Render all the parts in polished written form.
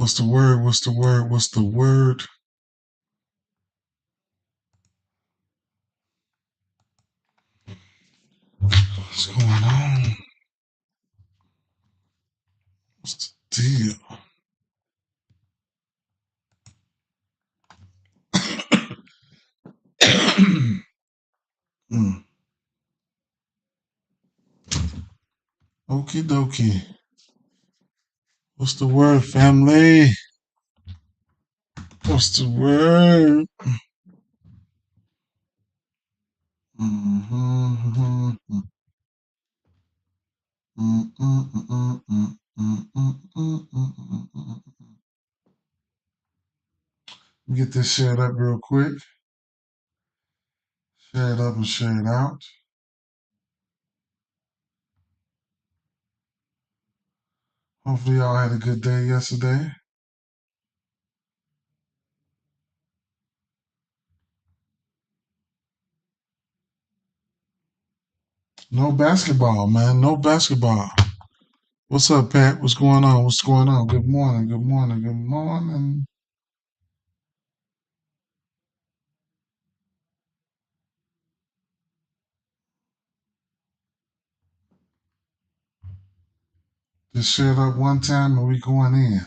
What's the word? What's the word? What's the word? What's going on? What's the deal? mm. Okie dokie. What's the word, family? What's the word? Get this shared up real quick. Share it up and share it out. Hopefully y'all had a good day yesterday. No basketball, man. No basketball. What's up, Pat? What's going on? What's going on? Good morning. Good morning. Good morning. Just share it up one time and we going in.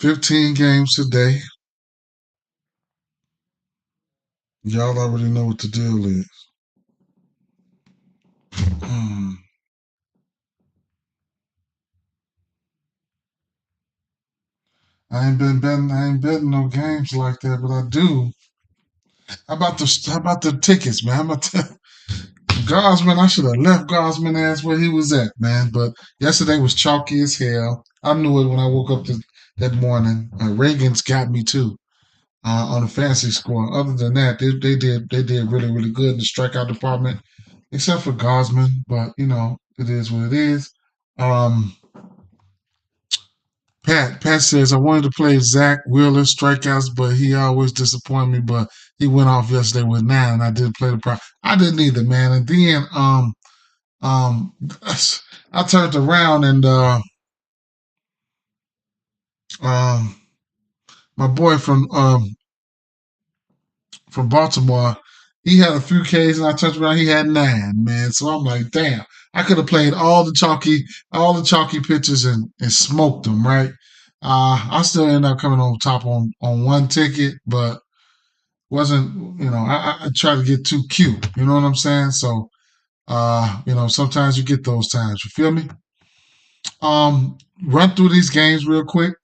$15 games today. Y'all already know what the deal is. I ain't betting no games like that, but I do. How about the tickets, man? How about the Gosman? I should have left Gosman ass where he was at, man. But yesterday was chalky as hell. I knew it when I woke up that morning. Reagan's got me too on the fantasy score. Other than that, they did really really good in the strikeout department, except for Gosman. But it is what it is. Um, Pat says I wanted to play Zach Wheeler strikeouts, but he always disappointed me. But he went off yesterday with 9, and I didn't play the pro. I didn't either, man. And then um, I turned around and um, my boy from Baltimore, he had a few Ks, and I turned around, he had 9, man. So I'm like, damn, I could have played all the chalky pitches and smoked them, right? I still ended up coming on top on one ticket, but wasn't I tried to get too cute. You know what I'm saying? So sometimes you get those times. You feel me? Run through these games real quick.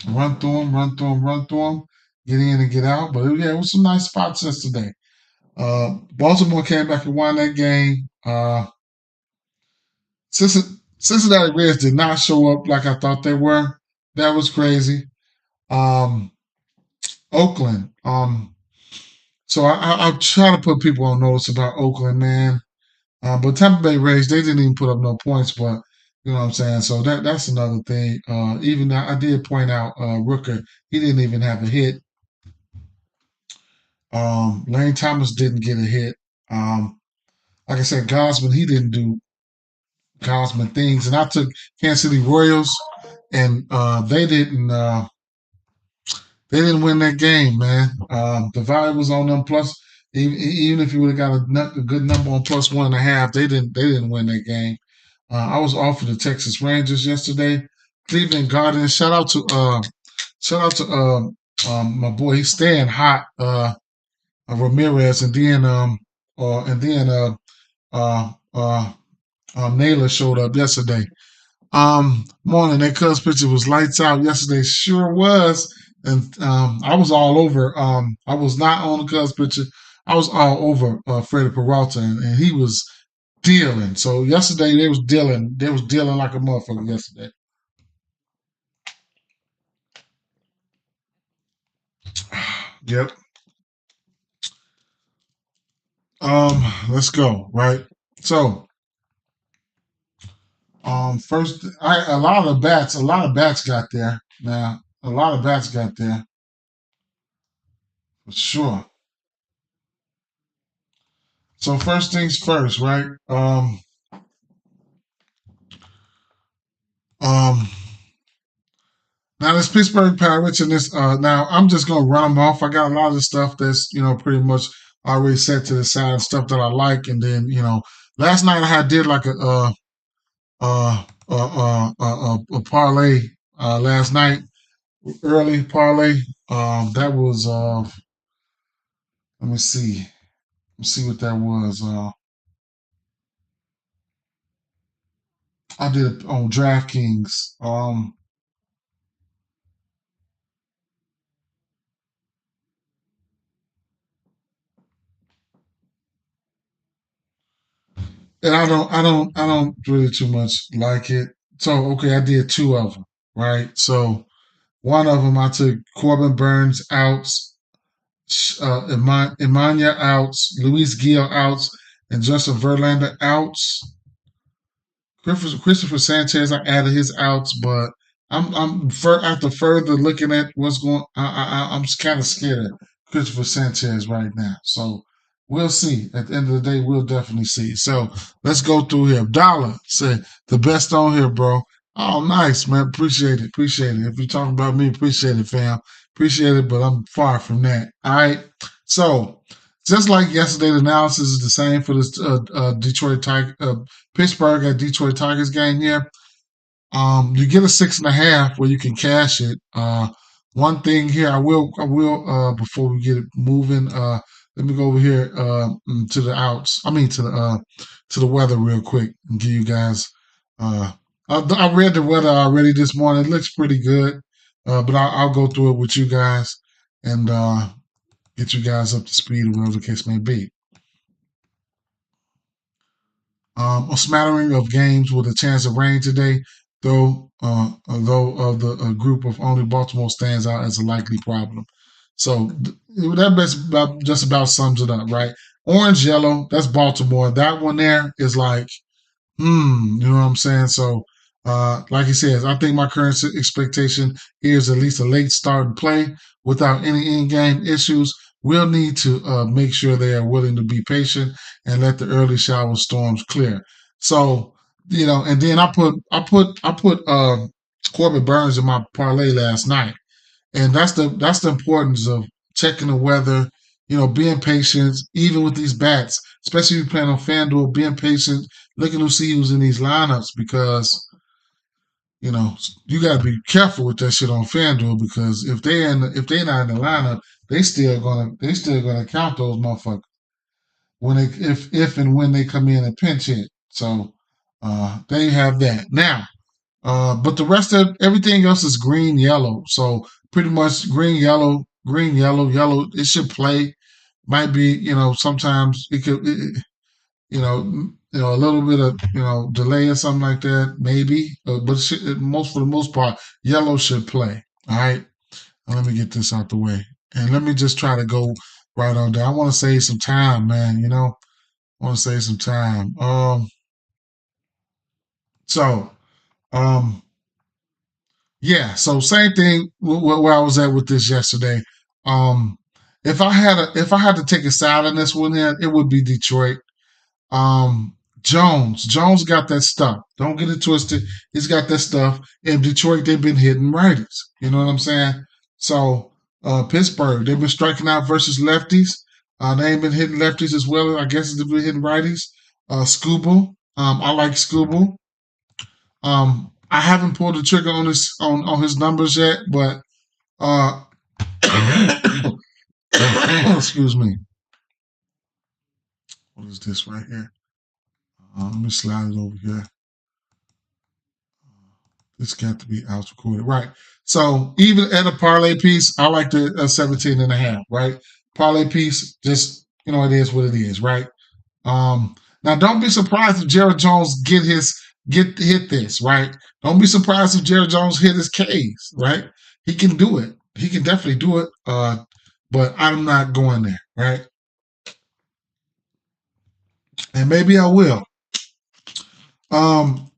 Run through them, run through them, run through them. Get in and get out. But yeah, it was some nice spots yesterday. Baltimore came back and won that game. Cincinnati Reds did not show up like I thought they were. That was crazy. Um, Oakland. So I'll try to put people on notice about Oakland, man. But Tampa Bay Rays, they didn't even put up no points, but you know what I'm saying? So that's another thing. Even I did point out Rooker, he didn't even have a hit. Lane Thomas didn't get a hit. Um, like I said, Gosman, he didn't do Gosman things. And I took Kansas City Royals, and they didn't win that game, man. The value was on them. Plus, even if you would have got a good number on plus 1.5, they didn't win that game. I was off for the Texas Rangers yesterday. Cleveland Guardians. Shout out to my boy. He's staying hot. Ramirez, and then uh, uh, Naylor showed up yesterday. Morning, that Cubs pitcher was lights out yesterday. Sure was. And I was all over. I was not on the Cubs pitcher. I was all over Freddie Peralta, and he was dealing. So yesterday they was dealing. They was dealing like a motherfucker yesterday. Yep. Let's go. Right. So, first, a lot of bats got there. Now, a lot of bats got there for sure. So first things first, right? Um, Now this Pittsburgh Pirates and this. Now I'm just gonna run them off. I got a lot of the stuff that's pretty much already set to the side, stuff that I like, and then last night I had did like a parlay last night, early parlay. That was let me see, what that was. I did it on DraftKings. And I don't really too much like it. So okay, I did two of them, right? So one of them I took Corbin Burns outs, Emmanuel outs, Luis Gil outs, and Justin Verlander outs. Christopher Sanchez, I added his outs, but after further looking at what's going, I'm kind of scared of Christopher Sanchez right now. So we'll see. At the end of the day, we'll definitely see. So let's go through here. Dollar said the best on here, bro. Oh, nice, man. Appreciate it. Appreciate it. If you're talking about me, appreciate it, fam. Appreciate it, but I'm far from that. All right. So just like yesterday, the analysis is the same for this Pittsburgh at Detroit Tigers game here. You get a 6.5 where you can cash it. One thing here, before we get it moving. Let me go over here to the outs. I mean to the weather real quick and give you guys. I read the weather already this morning. It looks pretty good, but I'll go through it with you guys and get you guys up to speed or whatever the case may be. A smattering of games with a chance of rain today, though of the group of only Baltimore stands out as a likely problem. So just about sums it up, right? Orange, yellow, that's Baltimore. That one there is like you know what I'm saying? So, like he says, I think my current expectation here is at least a late start and play without any in-game issues. We'll need to make sure they are willing to be patient and let the early shower storms clear. So, and then I put Corbin Burns in my parlay last night, and that's the importance of checking the weather. Being patient, even with these bats, especially if you're playing on FanDuel, being patient, looking to see who's in these lineups because you know you got to be careful with that shit on FanDuel because if they're not in the lineup, they still gonna count those motherfuckers when they if and when they come in and pinch hit. So they have that now. But the rest of everything else is green, yellow. So pretty much green, yellow, yellow. It should play. Might be, sometimes it could, a little bit of, delay or something like that, maybe. But for the most part, yellow should play. All right. Now, let me get this out the way, and let me just try to go right on down. I want to save some time, man. I want to save some time. So, um, Yeah, so same thing where I was at with this yesterday. Um, if I had to take a side on this one here, it would be Detroit. Jones got that stuff. Don't get it twisted. He's got that stuff. In Detroit, they've been hitting righties. You know what I'm saying? So Pittsburgh, they've been striking out versus lefties. They ain't been hitting lefties as well. I guess they've been hitting righties. Scooble, I like Scooble. I haven't pulled the trigger on his numbers yet, but uh, excuse me. What is this right here? Let me slide it over here. This got to be out recorded, right? So even at a parlay piece, I like the 17 and a half, right? Parlay piece, just it is what it is, right? Now don't be surprised if Jared Jones hit this, right? Don't be surprised if Jared Jones hit his K's, right? He can do it. He can definitely do it. But I'm not going there, right? And maybe I will. Um,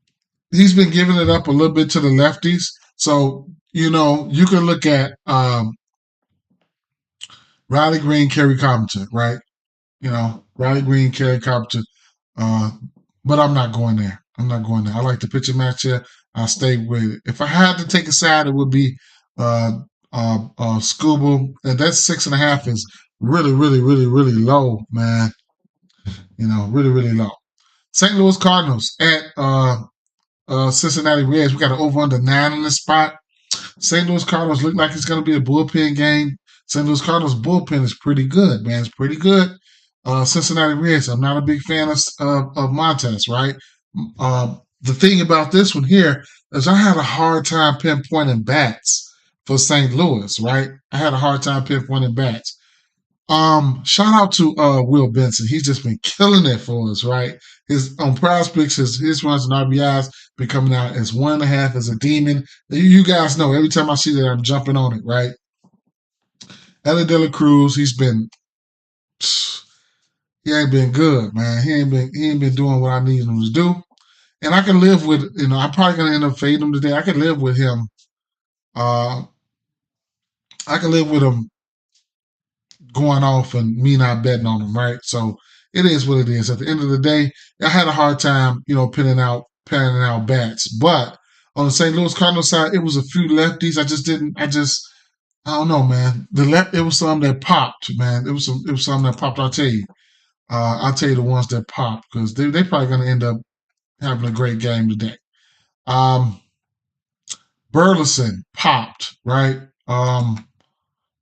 he's been giving it up a little bit to the lefties. So, you can look at Riley Green, Kerry Compton, right? Riley Green, Kerry Compton. Uh, but I'm not going there. I'm not going there. I like the pitching match here. I'll stay with it. If I had to take a side, it would be uh, Scuba. And that 6.5 is really, really, really, really low, man. Really, really low. St. Louis Cardinals at Cincinnati Reds. We got an over under 9 in the spot. St. Louis Cardinals look like it's going to be a bullpen game. St. Louis Cardinals bullpen is pretty good, man. It's pretty good. Cincinnati Reds. I'm not a big fan of Montes, right? The thing about this one here is I had a hard time pinpointing bats for St. Louis, right? I had a hard time pinpointing bats. Shout out to Will Benson. He's just been killing it for us, right? His on Prospects, his runs and RBIs been coming out as 1.5 as a demon. You guys know every time I see that I'm jumping on it, right? Ellie De La Cruz, he ain't been good, man. He ain't been doing what I need him to do. And I can live with, I'm probably gonna end up fading him today. I can live with him. Uh, I can live with him going off and me not betting on him, right? So it is what it is. At the end of the day, I had a hard time, panning out bats. But on the St. Louis Cardinals side, it was a few lefties. I don't know, man. It was some that popped, man. It was some that popped. I'll tell you the ones that popped because they probably gonna end up having a great game today. Um, Burleson popped, right?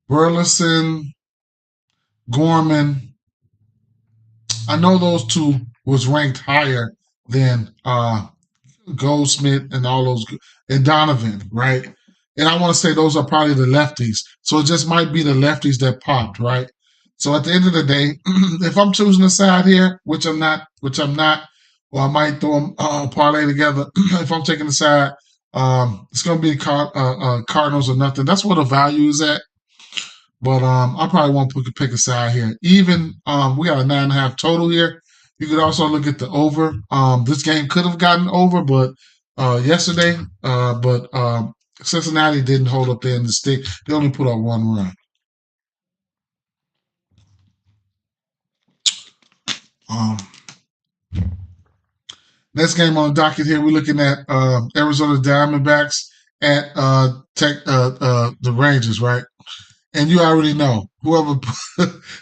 Burleson, Gorman, I know those two was ranked higher than Goldsmith and all those and Donovan, right? And I want to say those are probably the lefties. So it just might be the lefties that popped, right? So at the end of the day, if I'm choosing a side here, which I'm not, or I might throw a parlay together. If I'm taking a side, it's going to be Cardinals or nothing. That's where the value is at. But I probably won't pick a side here. Even we got a 9.5 total here. You could also look at the over. This game could have gotten over, but yesterday, but Cincinnati didn't hold up there in the stick. They only put up one run. Um, Next game on the docket here, we're looking at Arizona Diamondbacks at the Rangers, right? And you already know whoever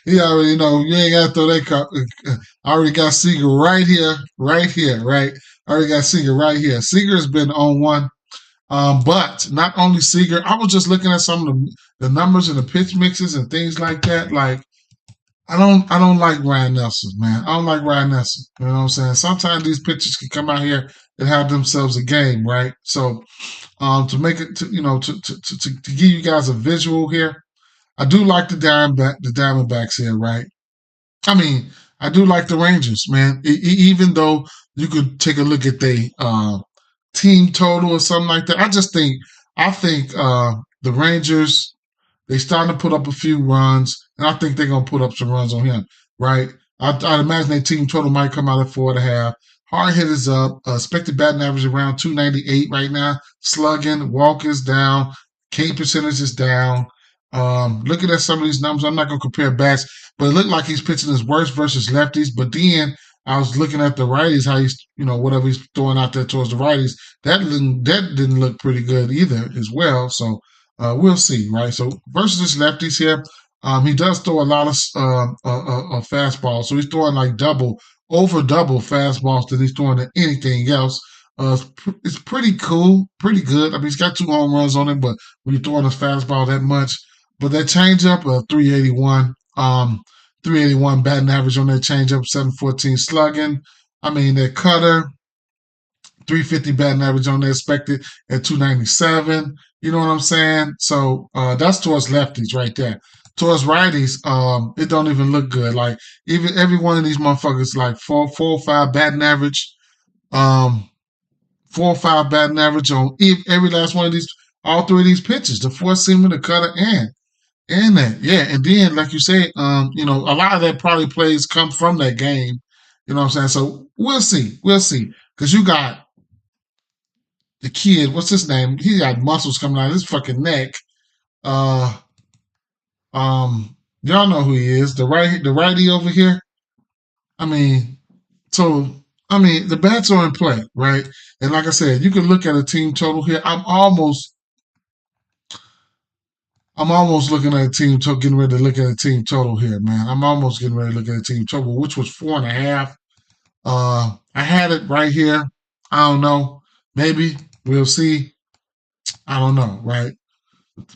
you already know you ain't got to throw that card. I already got Seager right here, right. I already got Seager right here. Seager's been on one, but not only Seager. I was just looking at some of the numbers and the pitch mixes and things like that. Like I don't like Ryan Nelson, man. I don't like Ryan Nelson. You know what I'm saying? Sometimes these pitchers can come out here and have themselves a game, right? So to make it to give you guys a visual here. I do like the Diamondbacks here, right? I mean, I do like the Rangers, man. Even though you could take a look at the team total or something like that, I think the Rangers they starting to put up a few runs, and I think they're gonna put up some runs on him, right? I'd imagine their team total might come out at 4.5. Hard hit is up. Expected batting average around 298 right now. Slugging, walk is down. K percentage is down. Looking at some of these numbers, I'm not gonna compare bats, but it looked like he's pitching his worst versus lefties. But then I was looking at the righties, how he's whatever he's throwing out there towards the righties. That didn't look pretty good either as well. So we'll see, right? So versus his lefties here, he does throw a lot of fastballs. So he's throwing like over double fastballs than he's throwing to anything else. It's pretty cool, pretty good. I mean, he's got 2 home runs on him, but when you're throwing a fastball that much, but that changeup, 381, 381 batting average on that changeup, 714 slugging. I mean, that cutter, 350 batting average on the expected at 297. You know what I'm saying? So that's towards lefties right there. Towards righties, it don't even look good. Like even every one of these motherfuckers, like 4 or 5 batting average, um, 4 or 5 batting average on every last one of these, all 3 of these pitches, the four seamer, the cutter, and that, yeah. And then, like you said, a lot of that probably plays come from that game. You know what I'm saying? So we'll see. We'll see. Because you got the kid, what's his name? He got muscles coming out of his fucking neck. Uh, y'all know who he is. The righty over here. I mean, so the bets are in play, right? And like I said, you can look at a team total here. I'm almost looking at a team total, getting ready to look at a team total here, man. I'm almost getting ready to look at a team total, which was 4.5. I had it right here. I don't know. Maybe we'll see. I don't know, right?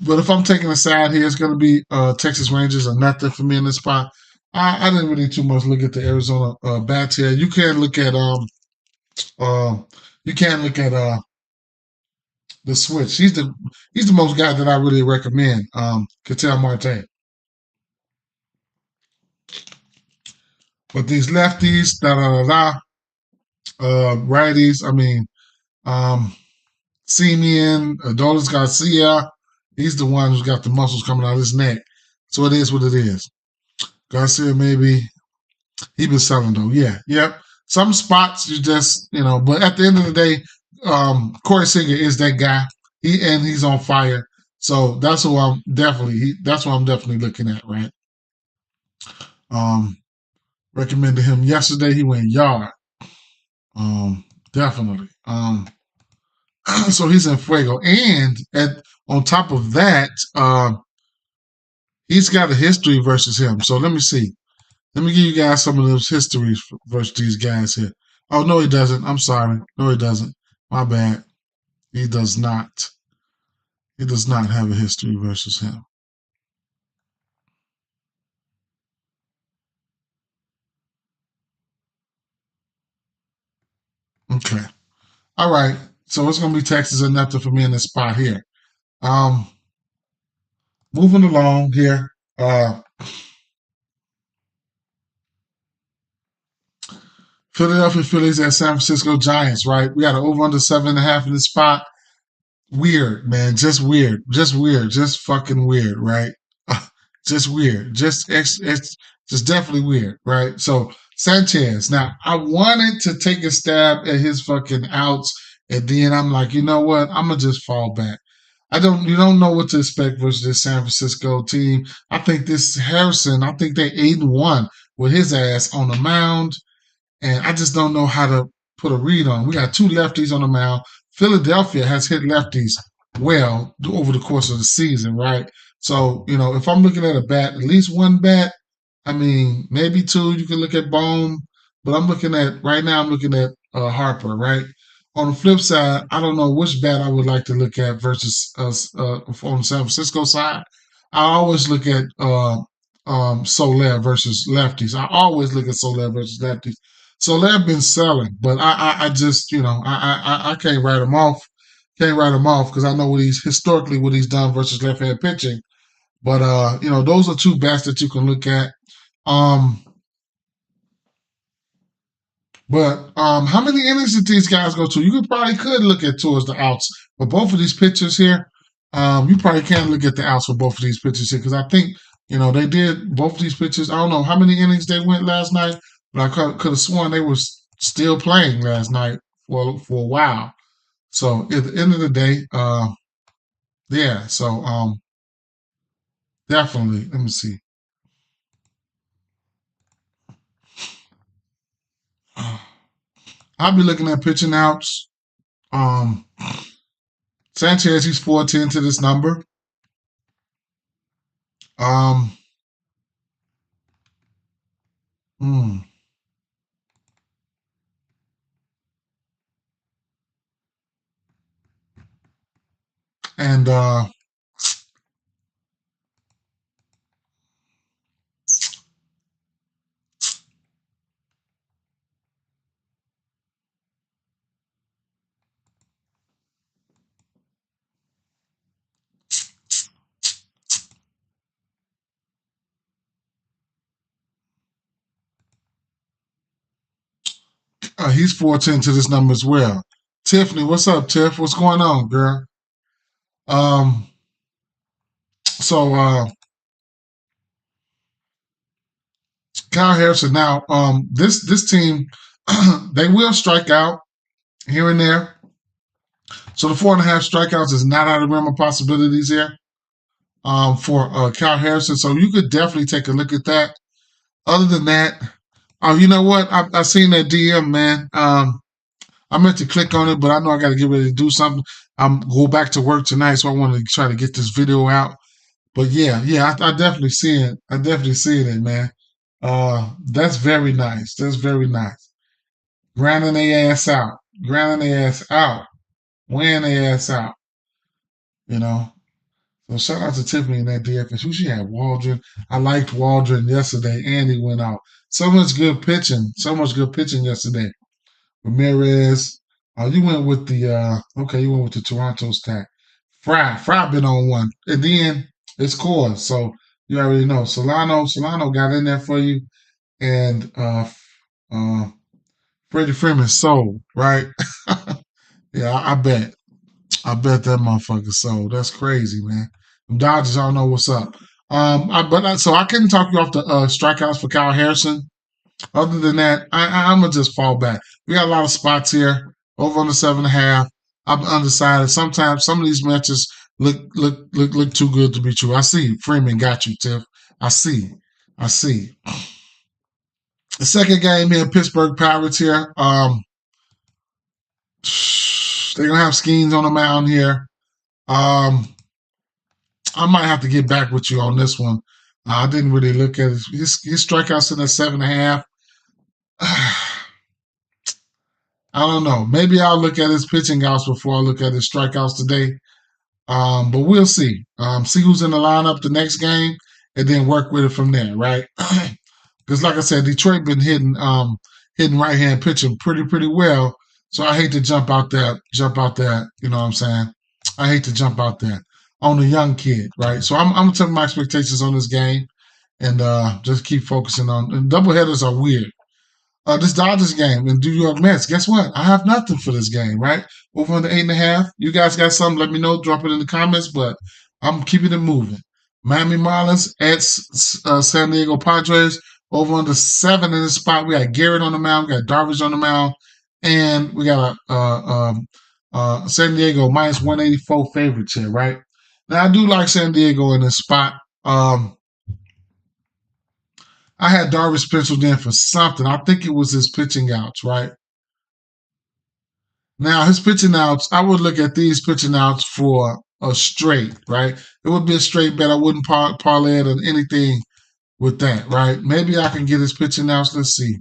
But if I'm taking a side here, it's going to be Texas Rangers or nothing for me in this spot. I didn't really too much look at the Arizona bats here. You can look at uh, the switch. He's the most guy that I really recommend. Ketel Marte. But these lefties, righties. Um, Simeon, Adolis Garcia. He's the one who's got the muscles coming out of his neck. So it is what it is. Garcia, maybe he been selling though. Yeah, yep. Some spots you just but at the end of the day, Corey Seager is that guy. He's on fire. So that's who I'm definitely. That's what I'm definitely looking at, right? Um, recommended him yesterday. He went yard. Definitely. So he's in fuego, and on top of that, he's got a history versus him. So let me see. Let me give you guys some of those histories versus these guys here. Oh no, he doesn't. I'm sorry. No, he doesn't. My bad. He does not. He does not have a history versus him. Okay. All right. So it's going to be Texas or nothing for me in this spot here. Um, moving along here. Philadelphia Phillies at San Francisco Giants, right? We got an over under 7.5 in this spot. Weird, man. Just weird. Just weird. Just fucking weird, right? Just weird. It's just definitely weird, right? So Sanchez. Now I wanted to take a stab at his fucking outs, and then I'm like, you know what? I'm gonna just fall back. You don't know what to expect versus this San Francisco team. I think this Harrison, I think they 8-1 with his ass on the mound. And I just don't know how to put a read on. We got two lefties on the mound. Philadelphia has hit lefties well over the course of the season, right? So, if I'm looking at a bat, at least one bat, maybe two, you can look at Bohm, but right now, I'm looking at Harper, right? On the flip side, I don't know which bat I would like to look at versus us on the San Francisco side. I always look at Soler versus lefties. I always look at Soler versus lefties. So they've been selling, but I just I can't write him off. Can't write him off because I know what he's done versus left hand pitching. But those are two bats that you can look at. Um, but how many innings did these guys go to? You could look at towards the outs, but both of these pitchers here, you probably can't look at the outs for both of these pitchers here because I think they did both of these pitchers. I don't know how many innings they went last night, but I could have sworn they were still playing last night for a while. So at the end of the day, yeah. So definitely, let me see. I'll be looking at pitching outs. Um, Sanchez, he's 410 to this number. Um, hmm. And he's 410 to this number as well. Tiffany, what's up, Tiff? What's going on, girl? Um, so Kyle Harrison. Now, this team, they will strike out. here and there. So the 4.5 strikeouts is not out of the realm of possibilities here for Cal Harrison. So you could definitely take a look at that. Other than that, oh, you know what? I seen that DM, man. I meant to click on it, but I know I got to get ready to do something. I'm go back to work tonight, so I want to try to get this video out. But yeah, I definitely see it. I definitely see it, man. That's very nice. That's very nice. Grinding their ass out. Grinding their ass out. Weighing their ass out. You know. So shout out to Tiffany and that DFS. Who she had? Waldron. I liked Waldron yesterday, and he went out. So much good pitching. So much good pitching yesterday. Ramirez. You went with the okay, you went with the Toronto stack. Fry been on one. And then it's Core. So you already know. Solano got in there for you. And uh Freddie Freeman sold, right? Yeah, I bet. I bet that motherfucker sold. That's crazy, man. Them Dodgers don't know what's up. So I couldn't talk you off the strikeouts for Kyle Harrison. Other than that, I'm gonna just fall back. We got a lot of spots here. Over on the 7.5. I'm undecided. Sometimes some of these matches look too good to be true. I see Freeman got you, Tiff. I see. I see. The second game here, Pittsburgh Pirates here. They're gonna have Skeens on the mound here. Um, I might have to get back with you on this one. I didn't really look at his strikeouts in at 7.5. I don't know. Maybe I'll look at his pitching outs before I look at his strikeouts today. But we'll see. See who's in the lineup the next game, and then work with it from there, right? Because, like I said, Detroit been hitting right hand pitching pretty well. So I hate to jump out there. You know what I'm saying? I hate to jump out there on a young kid, right? So I'm gonna take my expectations on this game and just keep focusing on. And doubleheaders are weird. This Dodgers game and New York Mets. Guess what? I have nothing for this game, right? Over on the 8.5. You guys got something? Let me know. Drop it in the comments. But I'm keeping it moving. Miami Marlins at San Diego Padres. Over on the 7 in the spot. We got Garrett on the mound. We got Darvish on the mound. And we got a San Diego minus 184 favorites here, right? Now, I do like San Diego in this spot. I had Darvish penciled in for something. I think it was his pitching outs, right? Now, his pitching outs, I would look at these pitching outs for a straight, right? It would be a straight bet. I wouldn't parlay it on anything with that, right? Maybe I can get his pitching outs. Let's see.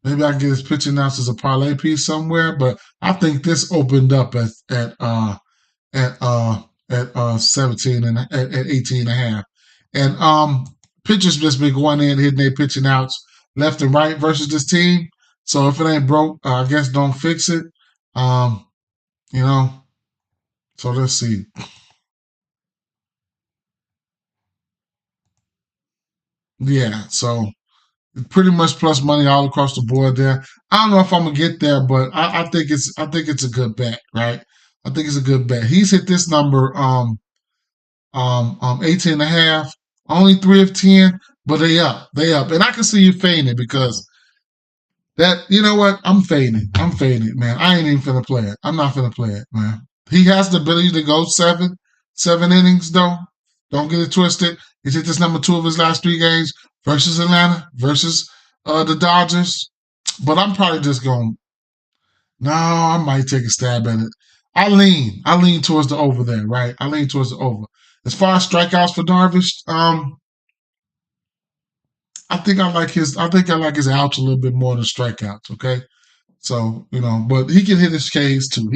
Maybe I can get his pitching outs as a parlay piece somewhere, but I think this opened up at 17 and at 18 and a half. And pitchers just been going in hitting their pitching outs left and right versus this team. So if it ain't broke, I guess don't fix it. You know. So let's see. Yeah, so pretty much plus money all across the board there. I don't know if I'm gonna get there, but I think it's a good bet, right? I think it's a good bet. He's hit this number 18 and a half, only 3 of 10, but they up. And I can see you fading it because that, you know what? I'm fading it, man. I ain't even finna play it. I'm not finna play it, man. He has the ability to go seven innings though. Don't get it twisted. He's hit this number 2 of his last 3 games versus Atlanta, versus the Dodgers. But I'm probably just going, no, I might take a stab at it. I lean towards the over there, right? I lean towards the over. As far as strikeouts for Darvish, I think I like his outs a little bit more than strikeouts. Okay, so but he can hit his Ks too.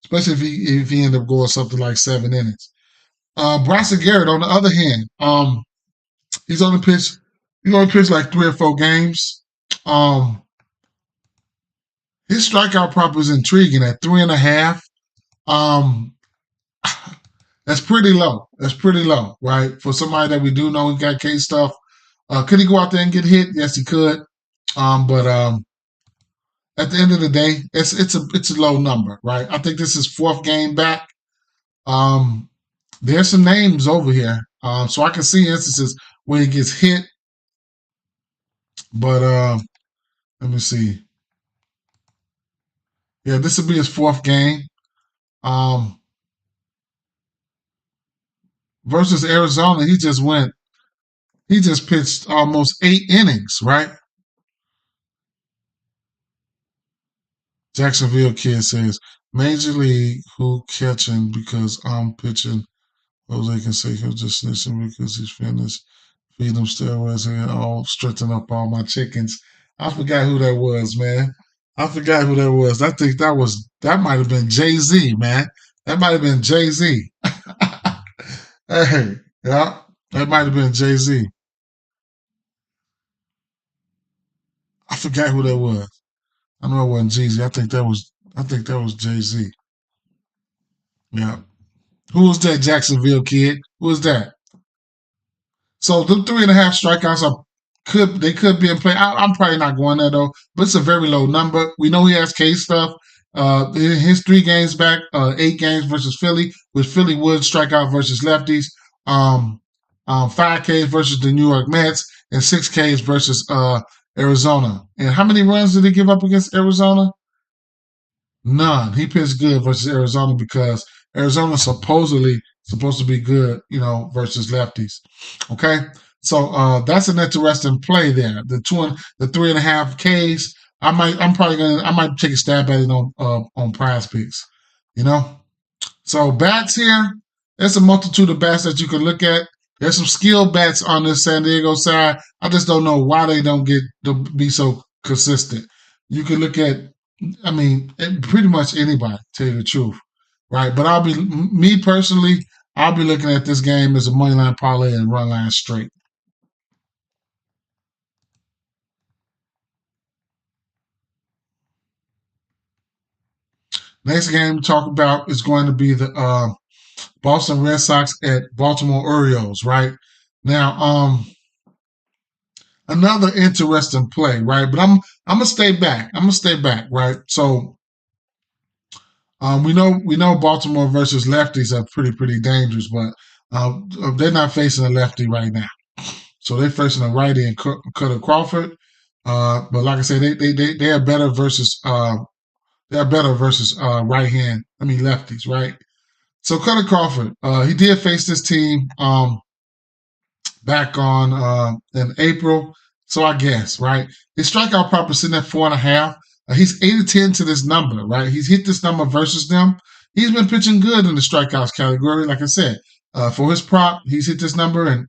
Especially if he end up going something like 7 innings. Bryson Garrett, on the other hand, he's only pitched like 3 or 4 games. His strikeout prop is intriguing at 3.5. That's pretty low. Right? For somebody that we do know he got K stuff. Could he go out there and get hit? Yes, he could. But at the end of the day, it's a low number, right? I think this is 4th game back. There's some names over here, so I can see instances where he gets hit. But let me see. Yeah, this will be his fourth game. Um, versus Arizona, he just pitched almost 8 innings, right? Jacksonville kid says, Major League, who catching because I'm pitching. Jose can say he'll just snitching because he's finished. Feed them steroids and all strengthen up all my chickens. I forgot who that was, man. I forgot who that was. I think that might have been Jay Z, man. That might have been Jay Z. Hey, yeah, that might have been Jay Z. I forgot who that was. I know it wasn't Jay Z. I think that was Jay Z. Yeah. Who was that Jacksonville kid? Who was that? So the 3.5 strikeouts could be in play. I'm probably not going there though, but it's a very low number. We know he has K stuff. His 3 games back, 8 games versus Philly, which Philly would strike out versus lefties. 5 Ks versus the New York Mets and 6 Ks versus Arizona. And how many runs did he give up against Arizona? None. He pitched good versus Arizona because Arizona's supposedly supposed to be good, versus lefties. Okay, so that's an interesting play there. The 3.5 Ks. I might take a stab at it on Prize Picks. You know, so bats here. There's a multitude of bats that you can look at. There's some skilled bats on this San Diego side. I just don't know why they don't get to be so consistent. You can look at pretty much anybody, to tell you the truth, right? But me personally, I'll be looking at this game as a money line parlay and run line straight. Next game to talk about is going to be the Boston Red Sox at Baltimore Orioles, right? Now, another interesting play, right? But I'm gonna stay back. Right? So we know Baltimore versus lefties are pretty dangerous, but they're not facing a lefty right now. So they're facing a righty and Cutter Crawford. But like I said, they are better versus right hand. Lefties, right? So Cutter Crawford, he did face this team back on in April. So I guess, right? His strikeout prop is sitting at 4.5. He's 8-10 to this number, right? He's hit this number versus them. He's been pitching good in the strikeouts category, like I said. For his prop, he's hit this number and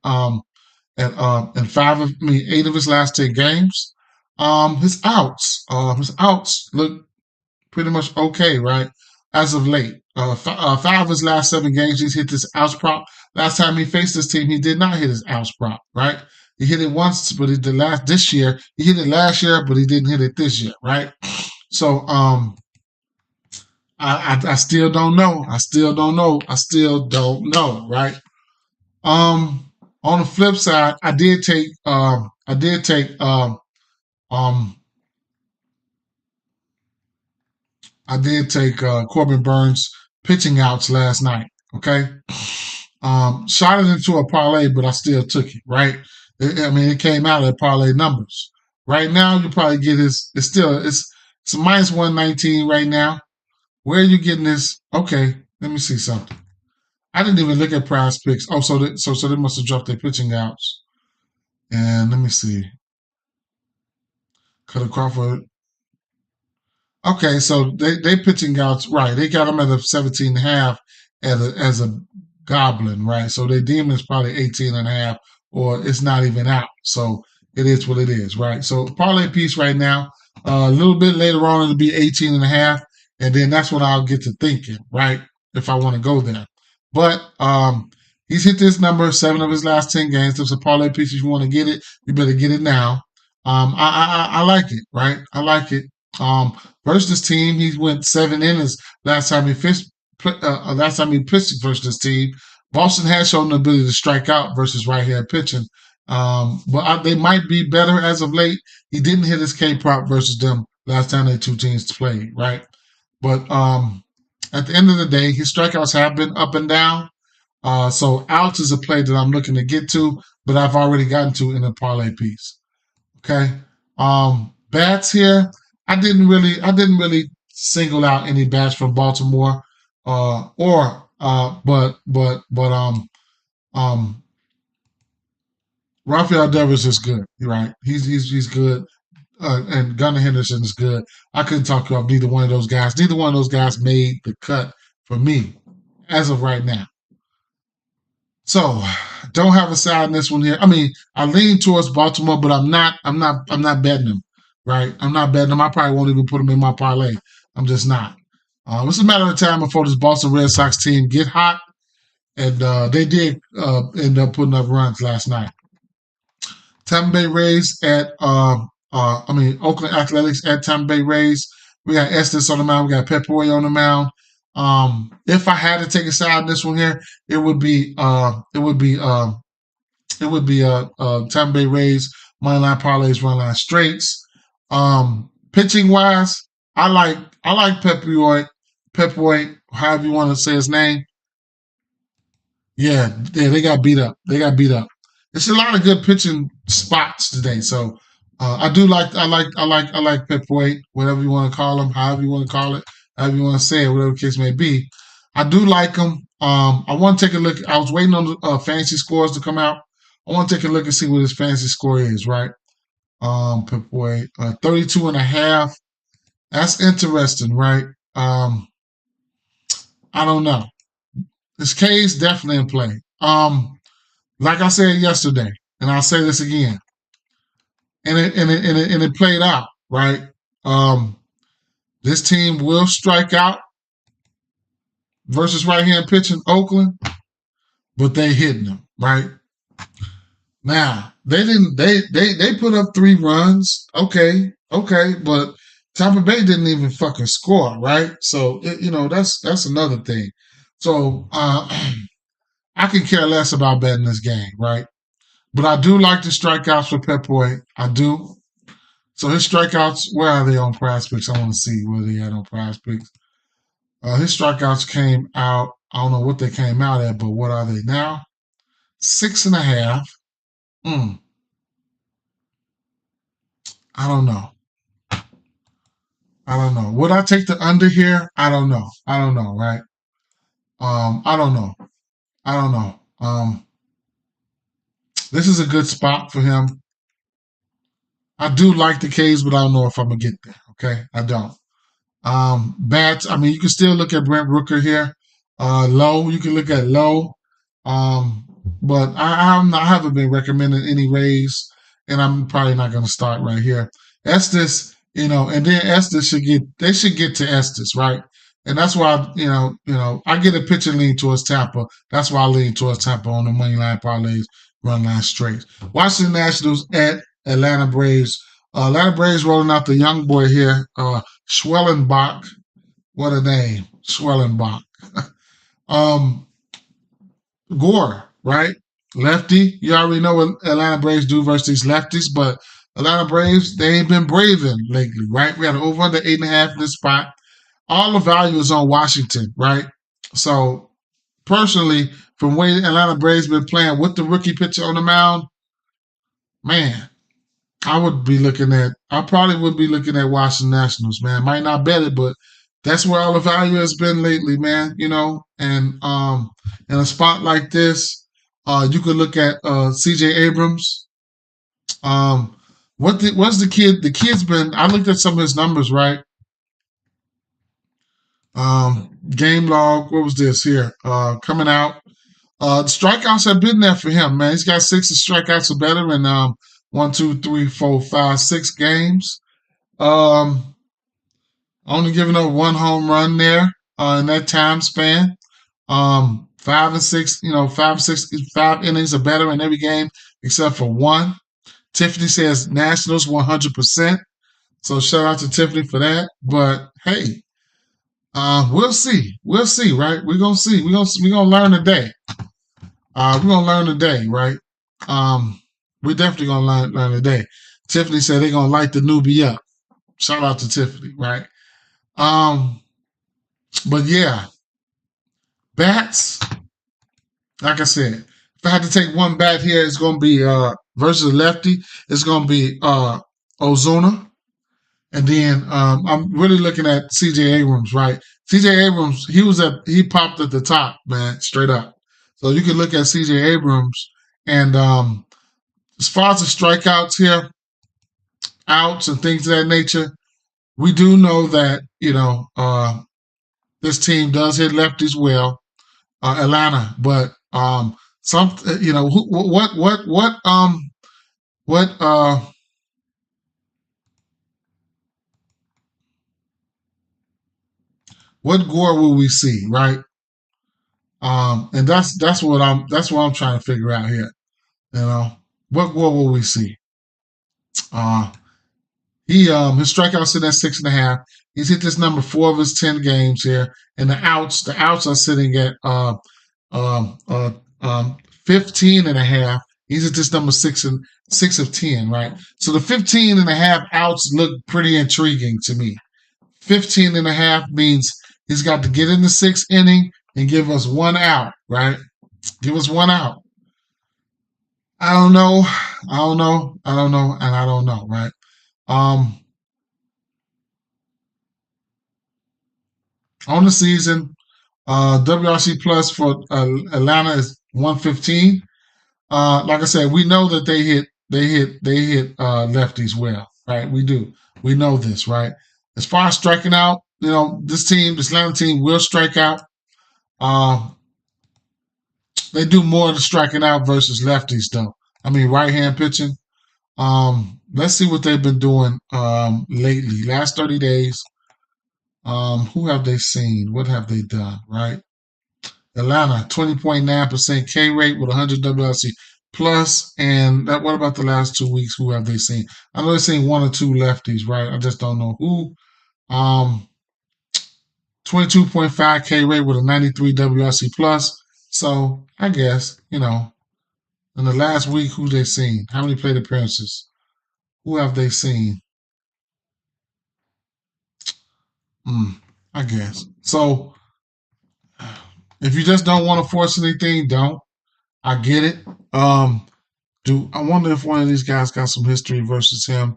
8 of his last 10 games. His outs look pretty much okay, right? As of late, 5 of his last 7 games, he's hit this outs prop. Last time he faced this team, he did not hit his outs prop, right? He hit it once, but this year. He hit it last year, but he didn't hit it this year, right? So, I still don't know. I still don't know, right? On the flip side, I did take Corbin Burns pitching outs last night. Okay, shot it into a parlay, but I still took it. Right? It came out at parlay numbers. Right now, you probably get his. It's a minus 119 right now. Where are you getting this? Okay, let me see something. I didn't even look at Prize Picks. Oh, so they must have dropped their pitching outs. And let me see. Cutter Crawford. Okay, so they pitching outs right. They got him at a 17.5 as a goblin, right? So they deem it's probably 18.5, or it's not even out. So it is what it is, right? So parlay piece right now. A little bit later on, it'll be 18.5, and then that's when I'll get to thinking, right? If I want to go there. But he's hit this number 7 of his last 10 games. There's a parlay piece. If you want to get it, you better get it now. I like it, right? I like it. Versus this team, he went 7 innings last time he pitched. Versus this team. Boston has shown the ability to strike out versus right-hand pitching, but they might be better as of late. He didn't hit his K prop versus them last time they 2 teams played, right? But at the end of the day, his strikeouts have been up and down. So outs is a play that I'm looking to get to, but I've already gotten to in a parlay piece. Okay. Bats here. I didn't really single out any bats from Baltimore, um, Rafael Devers is good, right? He's good, and Gunnar Henderson is good. I couldn't talk you off neither one of those guys. Neither one of those guys made the cut for me as of right now. So don't have a side in this one here. I mean, I lean towards Baltimore, but I'm not betting them, right? I'm not betting them. I probably won't even put them in my parlay. I'm just not. It's a matter of time before this Boston Red Sox team get hot, and they did end up putting up runs last night. Tampa Bay Rays at Oakland Athletics at Tampa Bay Rays. We got Estes on the mound. We got Pep Boy on the mound. If I had to take a side in this one here, it would be Tampa Bay Rays moneyline parlays, moneyline straights. Pitching wise, I like Pep Boy, however you want to say his name. Yeah, they got beat up. It's a lot of good pitching spots today. So I like Pep Boy, whatever you want to call him, however you want to call it, however you want to say it, whatever the case may be. I do like him. I want to take a look. I was waiting on the fantasy scores to come out. I want to take a look and see what his fantasy score is, right? Pep Boy, 32.5. That's interesting, right? I don't know. This K is definitely in play. Like I said yesterday, and I'll say this again, and it played out, right? This team will strike out versus right-hand pitching Oakland, but they hitting them, right? Now, they put up 3 runs. Okay, but Tampa Bay didn't even fucking score, right? So, that's another thing. So, I can care less about betting this game, right? But I do like the strikeouts for Pep Boy. I do. So his strikeouts, where are they on Prize Picks? I want to see where they at on Prize Picks. His strikeouts came out. I don't know what they came out at, but what are they now? 6.5. I don't know. Would I take the under here? I don't know, right? I don't know. This is a good spot for him. I do like the K's, but I don't know if I'm going to get there. Okay? I don't. Bats, I mean, you can still look at Brent Rooker here. Low, you can look at Low. But I haven't been recommending any Rays, and I'm probably not going to start right here. Estes, and then Estes should get to Estes, right? And that's why, I get a pitcher lean towards Tampa. That's why I lean towards Tampa on the money line parlays, run line straight. Washington Nationals at Atlanta Braves. Atlanta Braves rolling out the young boy here, Schwellenbach. What a name, Schwellenbach. Gore, right? Lefty. You already know what Atlanta Braves do versus these lefties, but Atlanta Braves, they ain't been braving lately, right? We had an over under 8.5 in this spot. All the value is on Washington, right? So, personally, from way Atlanta Braves been playing with the rookie pitcher on the mound, man, I probably would be looking at Washington Nationals, man. Might not bet it, but that's where all the value has been lately, man. And in a spot like this, you could look at C.J. Abrams. What's the kid? The kid's been. I looked at some of his numbers, right? Game log. What was this here? Coming out. The strikeouts have been there for him, man. He's got 6 strikeouts or better in 1, 2, 3, 4, 5, 6 games. Only giving up 1 home run there in that time span. 5 and 6, 5 innings or better in every game except for 1. Tiffany says Nationals 100%. So shout out to Tiffany for that. But hey, we'll see. Right? We're gonna see. We're gonna learn today. We're gonna learn today, right? We're definitely gonna learn today. Tiffany said they're gonna light the newbie up. Shout out to Tiffany, right? But yeah, bats. Like I said, if I had to take one bat here, it's gonna be versus a lefty. It's gonna be Ozuna. And then I'm really looking at C.J. Abrams, right? C.J. Abrams, he popped at the top, man, straight up. So you can look at C.J. Abrams, and as far as the strikeouts here, outs and things of that nature, we do know that this team does hit lefties well, Atlanta, but some what what Gore will we see, right? And that's what I'm trying to figure out here. You know, what will we see? Uh, his strikeouts sitting at 6.5. He's hit this number 4 of his 10 games here, and the outs are sitting at um, uh, 15 and a half. He's at this number 6 of 10, right? So the 15 and a half outs look pretty intriguing to me. 15 and a half means he's got to get in the 6th inning and give us 1 out, right? Give us 1 out. I don't know, and I don't know, right? On the season, WRC plus for Atlanta is 115. Like I said, we know that they hit lefties well, right? We do. We know this, right? As far as striking out, this Atlanta team will strike out. They do more of the striking out versus lefties, though. I mean, right-hand pitching. Let's see what they've been doing lately. Last 30 days. Who have they seen? What have they done, right? Atlanta, 20.9% K rate with 100 WRC plus. And what about the last 2 weeks? Who have they seen? I know they've seen 1 or 2 lefties, right? I just don't know who. 22.5 K rate with a 93 WRC plus. So I guess, in the last week, who they seen? How many plate appearances? Who have they seen? I guess. So if you just don't want to force anything, don't. I get it. I wonder if one of these guys got some history versus him.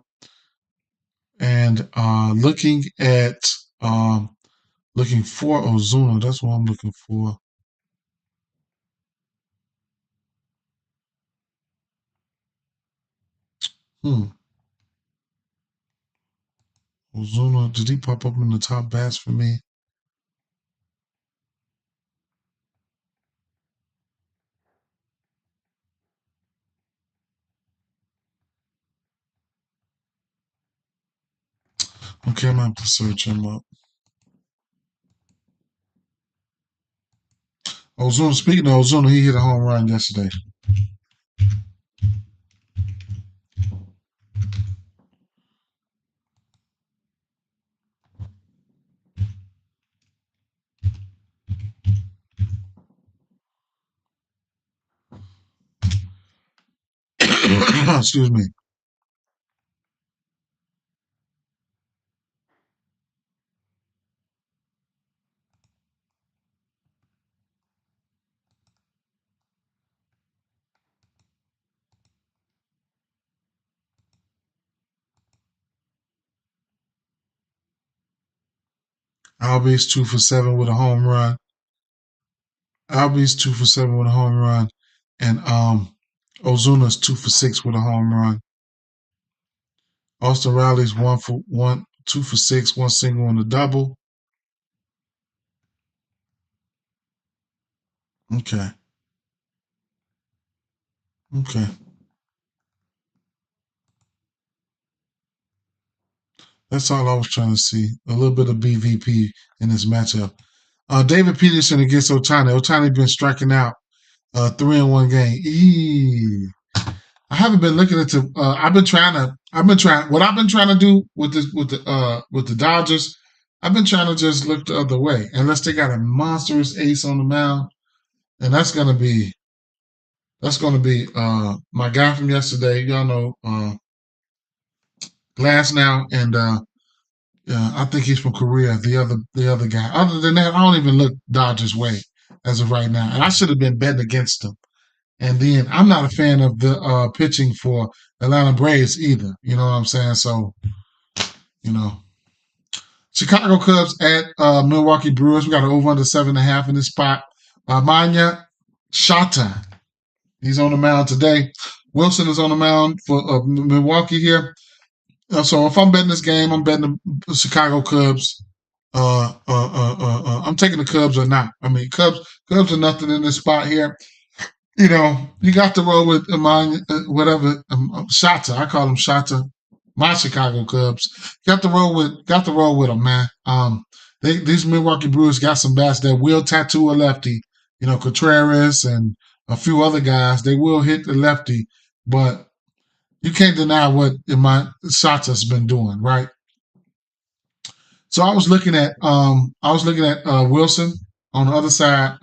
And looking for Ozuna, that's what I'm looking for. Ozuna, did he pop up in the top bats for me? Okay, I'm going to have to search him up. Ozuna, speaking of Ozuna, he hit a home run yesterday. Excuse me. Albies 2 for 7 with a home run. Albies 2 for 7 with a home run. And Ozuna's 2 for 6 with a home run. Austin Riley's 2 for 6, 1 single and a double. Okay. That's all I was trying to see. A little bit of BVP in this matchup. David Peterson against Ohtani. Ohtani been striking out 3 in 1 game. I haven't been looking into. I've been trying. What I've been trying to do with the Dodgers. I've been trying to just look the other way, unless they got a monstrous ace on the mound, and that's gonna be my guy from yesterday. Y'all know Glass now, and I think he's from Korea. The other guy. Other than that, I don't even look Dodgers' way as of right now, and I should have been betting against them. And then I'm not a fan of the pitching for Atlanta Braves either. You know what I'm saying? So You know, Chicago Cubs at Milwaukee Brewers. We got an over under 7.5 in this spot. Manya Shata. He's on the mound today. Wilson is on the mound for Milwaukee here. So if I'm betting this game, I'm betting the Chicago Cubs. I'm taking the Cubs or not. I mean, Cubs are nothing in this spot here. You know, you got to roll with Shata. I call him Shata. My Chicago Cubs. Got to roll with them, man. These Milwaukee Brewers got some bats that will tattoo a lefty. You know, Contreras and a few other guys. They will hit the lefty, but you can't deny what Shata's been doing, right? So I was looking at Wilson on the other side.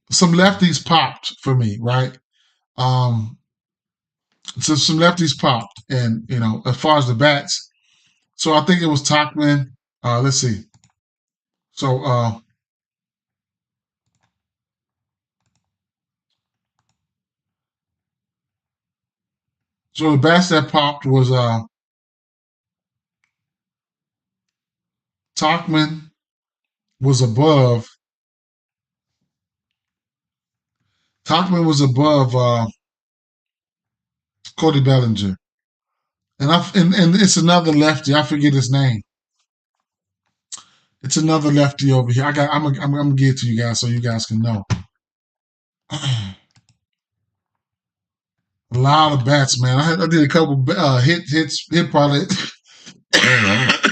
Some lefties popped for me, right? So some lefties popped, and you know, as far as the bats, so I think it was Tauchman. Let's see. So the bats that popped was Tauchman was above. Tauchman was above Cody Bellinger, and it's another lefty. I forget his name. It's another lefty over here. I'm gonna give it to you guys so you guys can know. A lot of bats, man. I did a couple hit parlay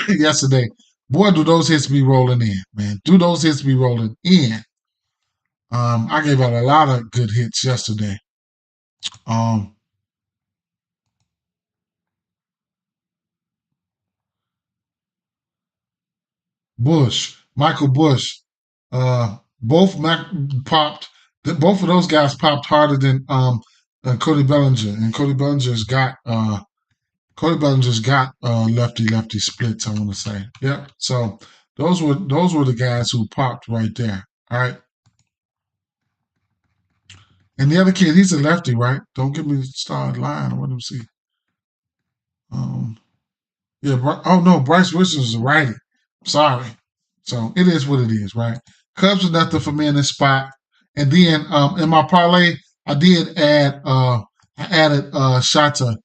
yesterday. Boy, do those hits be rolling in, man. Do those hits be rolling in? I gave out a lot of good hits yesterday. Michael Bush, both popped. Both of those guys popped harder than Cody Bellinger, and Cody Bellinger's got lefty splits. I want to say, yep. So those were the guys who popped right there. All right. And the other kid, he's a lefty, right? Don't give me the started line. I want him to see. Yeah. Oh no, Bryce Wilson is a righty. Sorry. So it is what it is, right? Cubs are nothing for me in this spot. And then in my parlay, I did add I added Shata,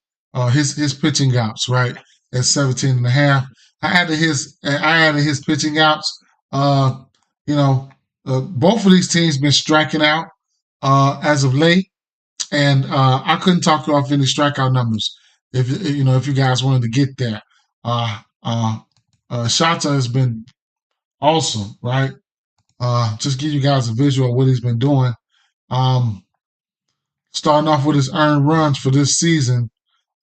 his pitching outs, right? At 17.5. I added his pitching outs. You know, both of these teams been striking out as of late. And I couldn't talk you off any strikeout numbers if you guys wanted to get there. Shata has been awesome, right? Just give you guys a visual of what he's been doing. Starting off with his earned runs for this season.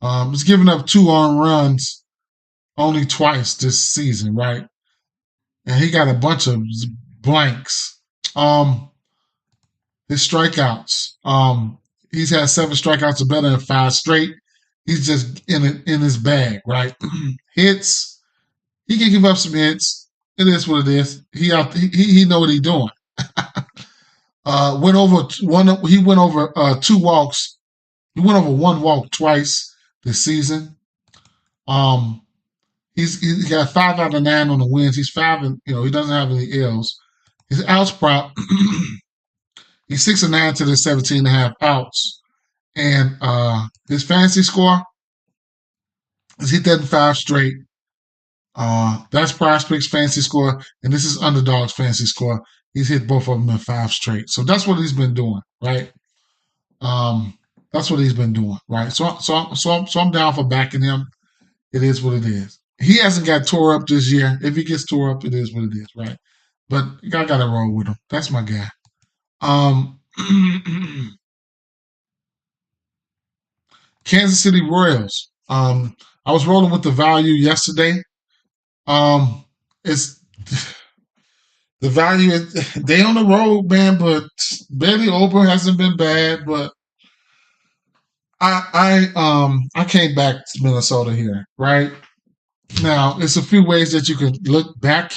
He's given up 2 earned runs only twice this season, right? And he got a bunch of blanks. His strikeouts. He's had 7 strikeouts or better in 5 straight. He's just in his bag, right? Hits. He can give up some hits. It is what it is. He know what he's doing. Went over 2 walks. He went over 1 walk twice this season. He's got 5 out of 9 on the wins. He's 5 and he doesn't have any L's. His outs prop. He's 6 and 9 to the 17.5 outs. And his fantasy score is hit that in 5 straight. That's Prospect's fantasy score, and this is Underdog's fantasy score. He's hit both of them in 5 straight. So that's what he's been doing, right? That's what he's been doing, right? So I'm down for backing him. It is what it is. He hasn't got tore up this year. If he gets tore up, it is what it is, right? But I got to roll with him. That's my guy. Kansas City Royals. I was rolling with the value yesterday. It's the value. They on the road, man, but Bailey Ober hasn't been bad. But I came back to Minnesota here, right? Now it's a few ways that you can back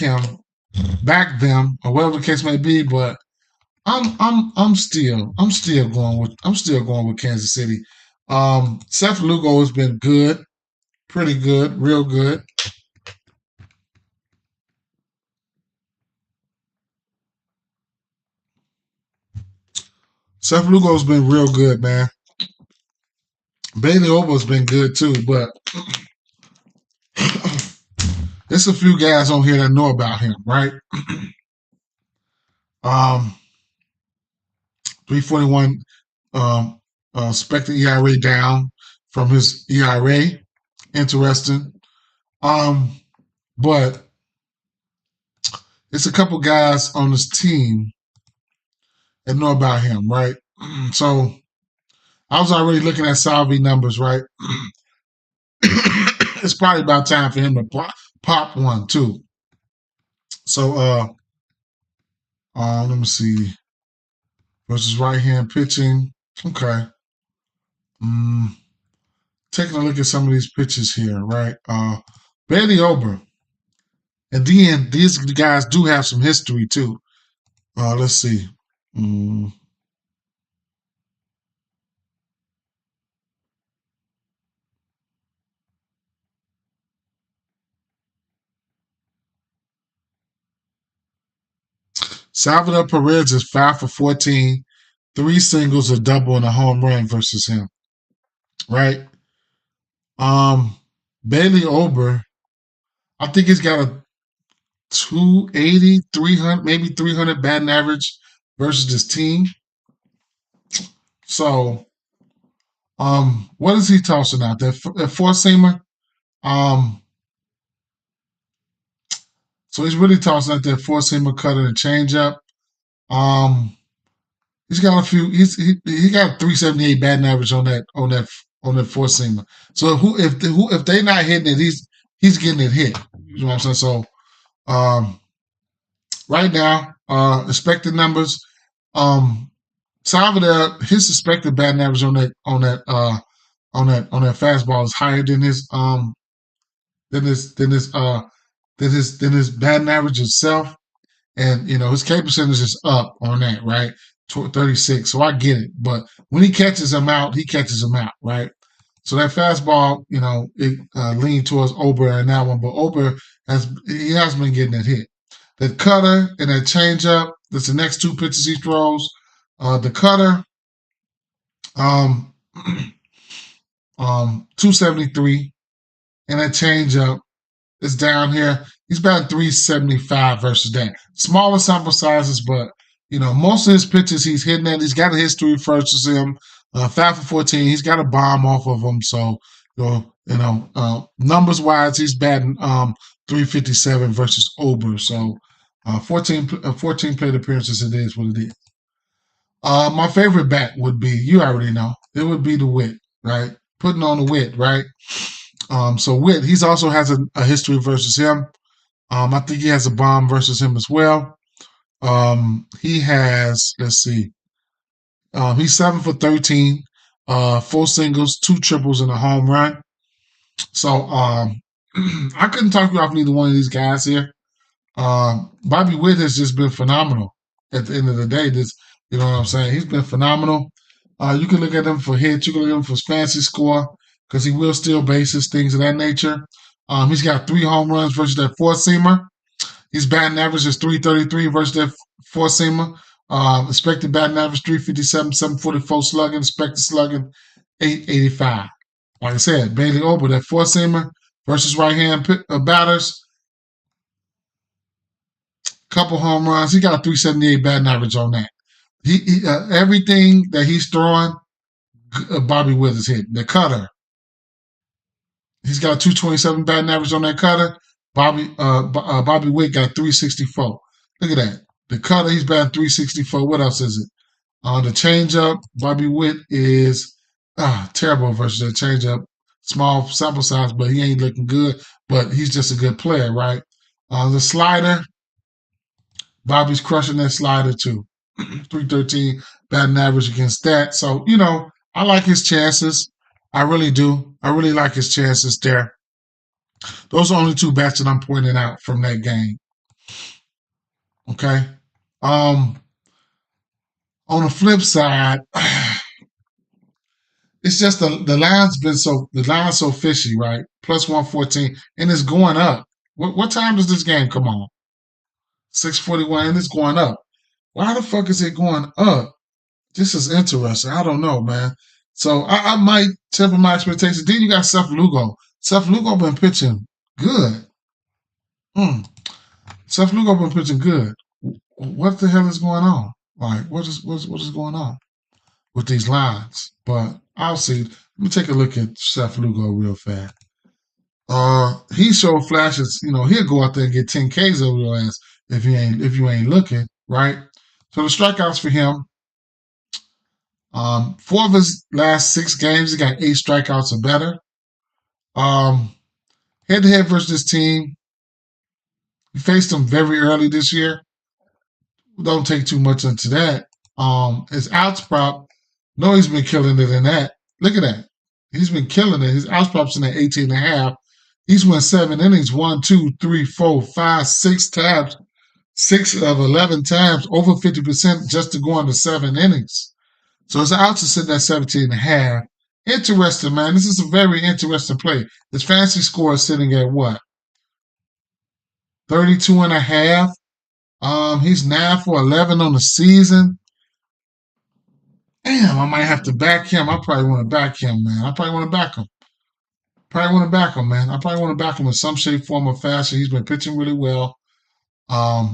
them, or whatever the case may be. But I'm still going with Kansas City. Seth Lugo has been good. pretty good, real good. Seth Lugo's been real good, man. Bailey Ober's been good too, but there's a few guys on here that know about him, right? 341 expected ERA down from his ERA. Interesting. But it's a couple guys on this team that know about him, right? So I was already looking at Salvi numbers, right? It's probably about time for him to pop one too. So let me see. Versus right hand pitching. Okay. Taking a look at some of these pitches here, right? Bailey Ober. And then these guys do have some history too. Let's see. Salvador Perez is 5 for 14, 3 singles, a double, and a home run versus him. Right? Bailey Ober, I think he's got a 280, 300, maybe 300 batting average versus this team. So, what is he tossing out? That four seamer? So he's really tossing out that four seamer cutter and changeup. He's got a few. He got 378 batting average on that four seamer. So if they not hitting it, he's getting it hit. You know what I'm saying? So right now, expected numbers. Salvador, his expected batting average on that fastball is higher than his batting average itself. And his K percentage is up on that, right? 36. So I get it. But when he catches him out, right? So that fastball, it leaned towards Ober in that one, but Ober has been getting it hit. That cutter and that changeup, that's the next two pitches he throws. The cutter, 273, and that changeup is down here. He's batting 375 versus that. Smaller sample sizes, but most of his pitches he's hitting at. He's got a history versus him. 5 for 14. He's got a bomb off of him. So numbers wise, he's batting 357 versus Ober. So 14 plate appearances. It is what it is. My favorite bat would be, you already know, it would be the Witt, right? Putting on the Witt, right? So Witt, he also has a history versus him. I think he has a bomb versus him as well. He has, let's see, he's 7 for 13, 4 singles, 2 triples, and a home run. So I couldn't talk you off neither one of these guys here. Bobby Witt has just been phenomenal at the end of the day. You know what I'm saying? He's been phenomenal. You can look at him for hits. You can look at him for fancy score because he will steal bases, things of that nature. He's got 3 home runs versus that four-seamer. His batting average is 333 versus that four-seamer. Expected batting average 357, 744 slugging. Expected slugging 885. Like I said, Bailey Ober, that four-seamer versus right-hand batters. Couple home runs. He got a 378 batting average on that. Everything that he's throwing, Bobby Witt is hitting. The cutter, he's got a 227 batting average on that cutter. Bobby Witt got 364. Look at that. The cutter, he's batting 364. What else is it? The changeup, Bobby Witt is terrible versus the changeup. Small sample size, but he ain't looking good. But he's just a good player, right? The slider, Bobby's crushing that slider too. 313 batting average against that. So, I like his chances. I really do. I really like his chances there. Those are only 2 bats that I'm pointing out from that game. Okay. On the flip side, It's just the line's so fishy, right? Plus 114, and it's going up. What time does this game come on? 6:41, and it's going up. Why the fuck is it going up? This is interesting. I don't know, man. So I might temper my expectations. Then you got Seth Lugo. Seth Lugo been pitching good. Hmm. Seth Lugo been pitching good. What the hell is going on? Like, what is going on with these lines? But I'll see. Let me take a look at Seth Lugo real fast. He showed flashes. He'll go out there and get 10 Ks over your ass if you ain't looking, right? So the strikeouts for him. 4 of his last 6 games, he got 8 strikeouts or better. Head to head versus this team, he faced them very early this year. Don't take too much into that. His outs prop, no, he's been killing it in that. Look at that. He's been killing it. His outs prop's in at 18.5. He's won 7 innings, 1, 2, 3, 4, 5, 6 times, 6 of 11 times, over 50% just to go on to 7 innings. So his outs are sitting at 17.5. Interesting, man. This is a very interesting play. His fantasy score is sitting at what? 32.5. He's 9 for 11 on the season. Damn, I might have to back him. I probably want to back him, man. I probably want to back him. Man. I probably want to back him in some shape, form, or fashion. He's been pitching really well. I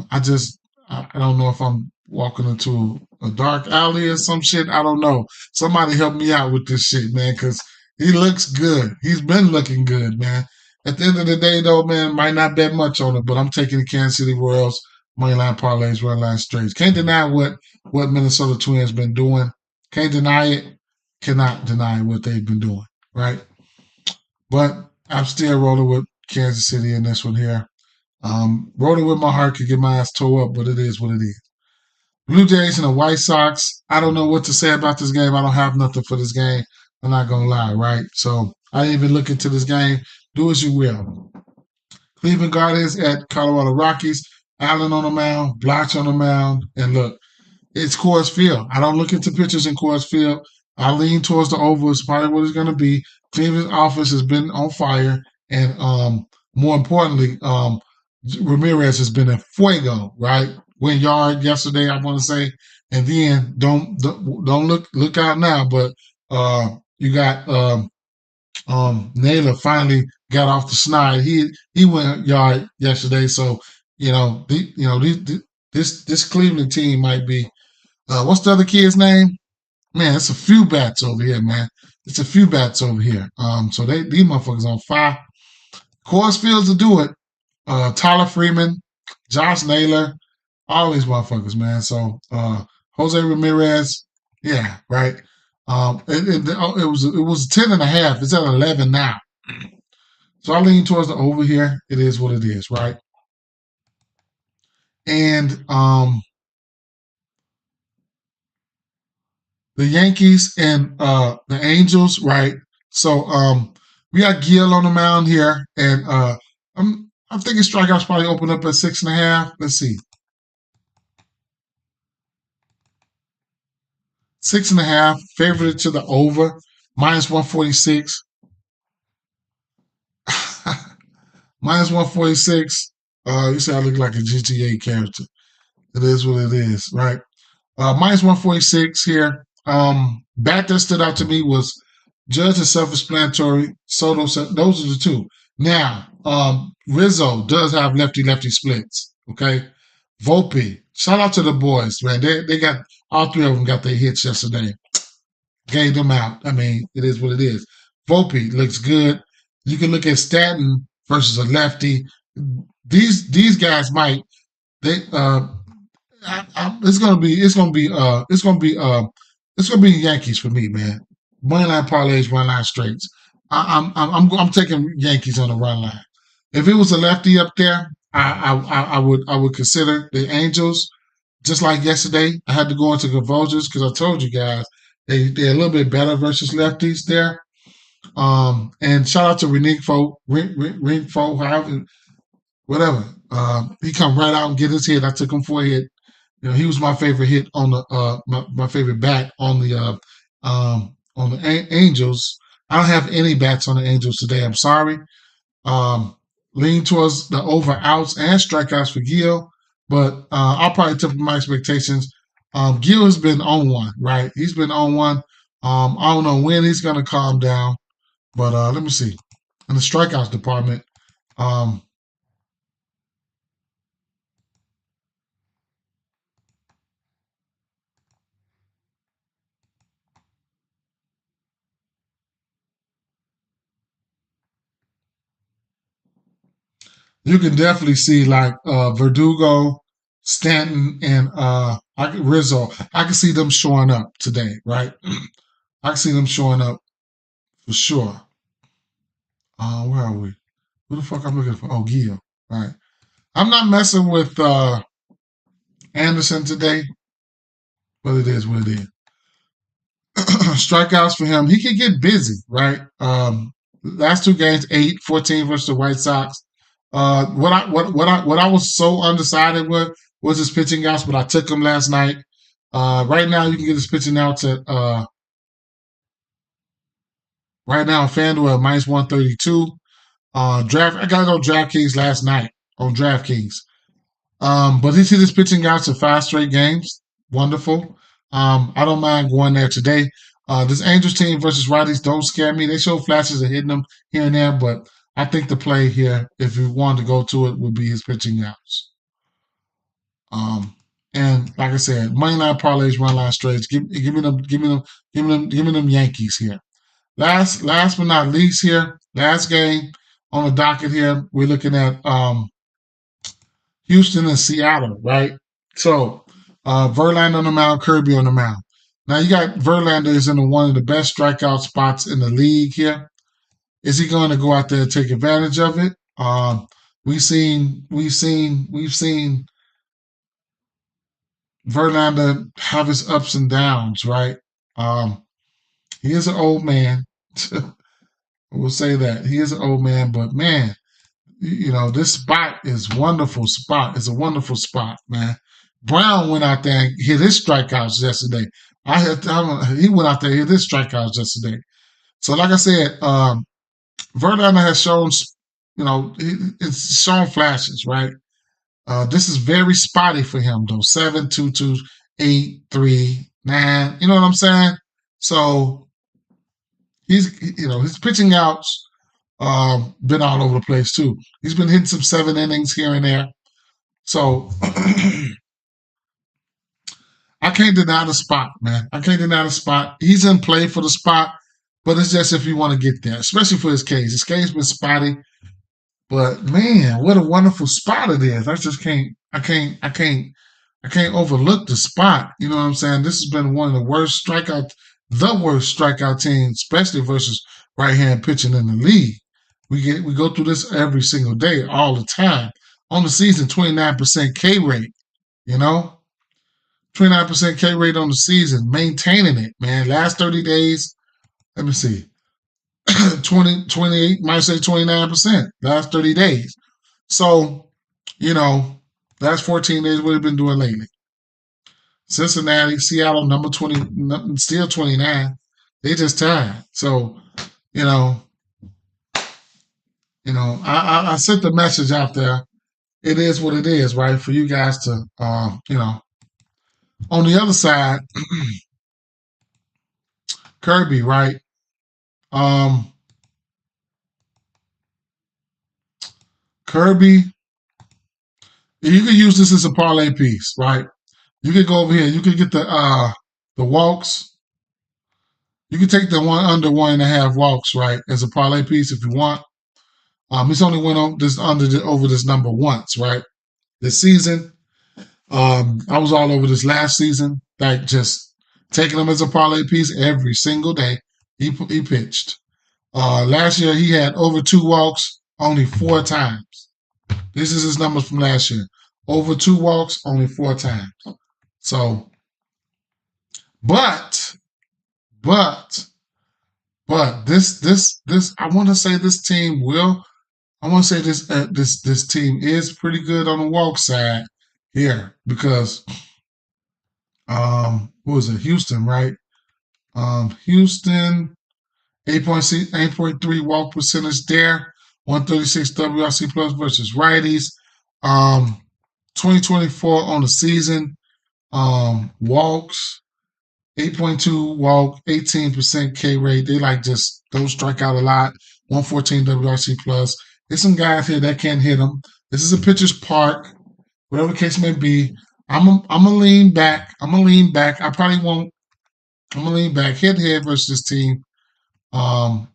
don't know if I'm walking into a dark alley or some shit. I don't know. Somebody help me out with this shit, man, because he looks good. He's been looking good, man. At the end of the day, though, man, might not bet much on it, but I'm taking the Kansas City Royals moneyline parlays, run line straights. Can't deny what Minnesota Twins been doing. Can't deny it. Cannot deny what they've been doing, right? But I'm still rolling with Kansas City in this one here. Rolling with my heart could get my ass tore up, but it is what it is. Blue Jays and the White Sox. I don't know what to say about this game. I don't have nothing for this game. I'm not going to lie, right? So I didn't even look into this game. Do as you will. Cleveland Guardians at Colorado Rockies. Allen on the mound, Blotch on the mound. And look, it's Coors Field. I don't look into pitchers in Coors Field. I lean towards the over. It's probably what it's going to be. Cleveland's offense has been on fire. And more importantly, Ramirez has been a fuego, right? Went yard yesterday, I want to say. And then don't look out now, but you got Naylor finally got off the snide. He went yard yesterday, so this Cleveland team might be. What's the other kid's name? Man, it's a few bats over here, man. It's a few bats over here. So these motherfuckers on fire. Coors Fields to do it. Tyler Freeman, Josh Naylor, all these motherfuckers, man. So Jose Ramirez, yeah, right. It was 10.5. It's at 11 now. So I lean towards the over here. It is what it is, right? And the Yankees and the Angels, right? So we got Gil on the mound here, and I'm thinking strikeouts probably open up at 6.5. Let's see. 6.5, favorite to the over, minus 146. Minus 146. You say I look like a GTA character. It is what it is, right? Minus 146 here. Bat that stood out to me was Judge is self-explanatory. Soto, those are the two. Now, Rizzo does have lefty-lefty splits, okay? Volpe, shout out to the boys, man. They got, all 3 of them got their hits yesterday. Gave them out. I mean, it is what it is. Volpe looks good. You can look at Stanton versus a lefty. These guys might, it's gonna be Yankees for me, man. Moneyline parlays, run line straights. I'm taking Yankees on the run line. If it was a lefty up there, I would consider the Angels. Just like yesterday, I had to go into convulsions because I told you guys they're a little bit better versus lefties there. And shout out to Ringfo, however, whatever. He come right out and get his hit. I took him for a hit. He was my favorite hit on the my favorite bat on the on the Angels. I don't have any bets on the Angels today. I'm sorry. Um, Lean towards the over outs and strikeouts for Gil, but I'll probably temper my expectations. Gil has been on one, right? He's been on one. I don't know when he's going to calm down, but let me see. In the strikeouts department, um, you can definitely see like Verdugo, Stanton, and Rizzo. I can see them showing up today, right? I can see them showing up for sure. Where are we? Who the fuck I'm looking for? Oh, Gio. All right. I'm not messing with Anderson today, but it is what it is. Strikeouts for him. He can get busy, right? Last two games, 8-14 versus the White Sox. What I was so undecided with was his pitching outs, but I took him last night. Right now, you can get his pitching outs at right now FanDuel at minus 132. I got it on DraftKings last night on DraftKings. But he's hit his pitching outs in 5 straight games. Wonderful. I don't mind going there today. This Angels team versus righties don't scare me. They show flashes of hitting them here and there, but I think the play here, if you wanted to go to it, would be his pitching outs. And like I said, money line parlays, run line straights. Give me them Yankees here. Last but not least here, last game on the docket here, we're looking at Houston and Seattle, right? So Verlander on the mound, Kirby on the mound. Now you got Verlander is in one of the best strikeout spots in the league here. Is he going to go out there and take advantage of it? We've seen Verlander have his ups and downs, right? He is an old man. We'll say that he is an old man, but man, this spot is wonderful spot. It's a wonderful spot, man. Brown went out there and hit his strikeouts yesterday. He went out there and hit his strikeouts yesterday. So, like I said, Verlander has shown, it's shown flashes, right? This is very spotty for him, though. 7, 2, 2, 8, 3, 9. You know what I'm saying? So his pitching outs been all over the place too. He's been hitting some 7 innings here and there. So I can't deny the spot, man. I can't deny the spot. He's in play for the spot, but it's just if you want to get there, especially for his case. His case been spotty, but man, what a wonderful spot it is. I can't overlook the spot. You know what I'm saying? This has been one of the worst strikeout teams, especially versus right-hand pitching in the league. We go through this every single day, all the time. On the season, 29% K rate, 29% K rate on the season, maintaining it, man. Last 30 days, let me see, 28, might say 29%, last 30 days. So, last 14 days, what have you been doing lately? Cincinnati, Seattle, number 20, still 29. They just tied. So, I sent the message out there. It is what it is, right? For you guys to, on the other side, Kirby, right? Kirby, you can use this as a parlay piece, right? You can go over here. You can get the walks. You can take the one under 1.5 walks, right, as a parlay piece if you want. He's only went over this number once, right? This season, I was all over this last season, like just taking him as a parlay piece every single day. He pitched. Last year he had over 2 walks only 4 times. This is his numbers from last year. Over 2 walks only 4 times. So, but this I want to say this team will. I want to say this team is pretty good on the walk side here because who is it? Houston, right? Houston, 8.3 walk percentage there. 136 WRC plus versus righties. 2024 on the season. Walks, 8.2 walk, 18% K rate. They just don't strike out a lot. 114 WRC plus. There's some guys here that can't hit them. This is a pitcher's park, whatever the case may be. I'm gonna lean back. I probably won't. I'm gonna lean back head to head versus this team. Um,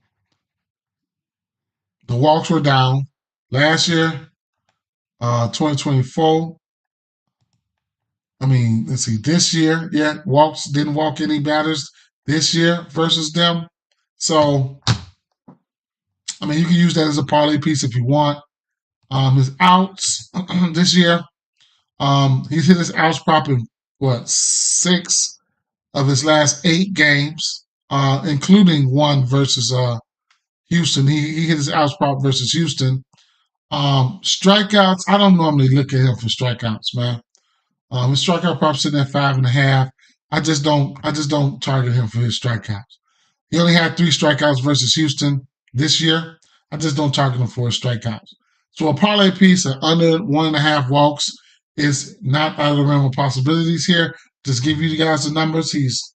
the walks were down last year. 2024. Let's see. This year, walks didn't walk any batters this year versus them. So, you can use that as a parlay piece if you want. His outs this year, he's hit his outs prop in 6 of his last 8 games, including one versus Houston. He hit his outs prop versus Houston. Strikeouts, I don't normally look at him for strikeouts, man. His strikeout prop sitting at 5.5. I just don't target him for his strikeouts. He only had 3 strikeouts versus Houston this year. I just don't target him for his strikeouts. So a parlay piece at under 1.5 walks is not out of the realm of possibilities here. Just give you guys the numbers. He's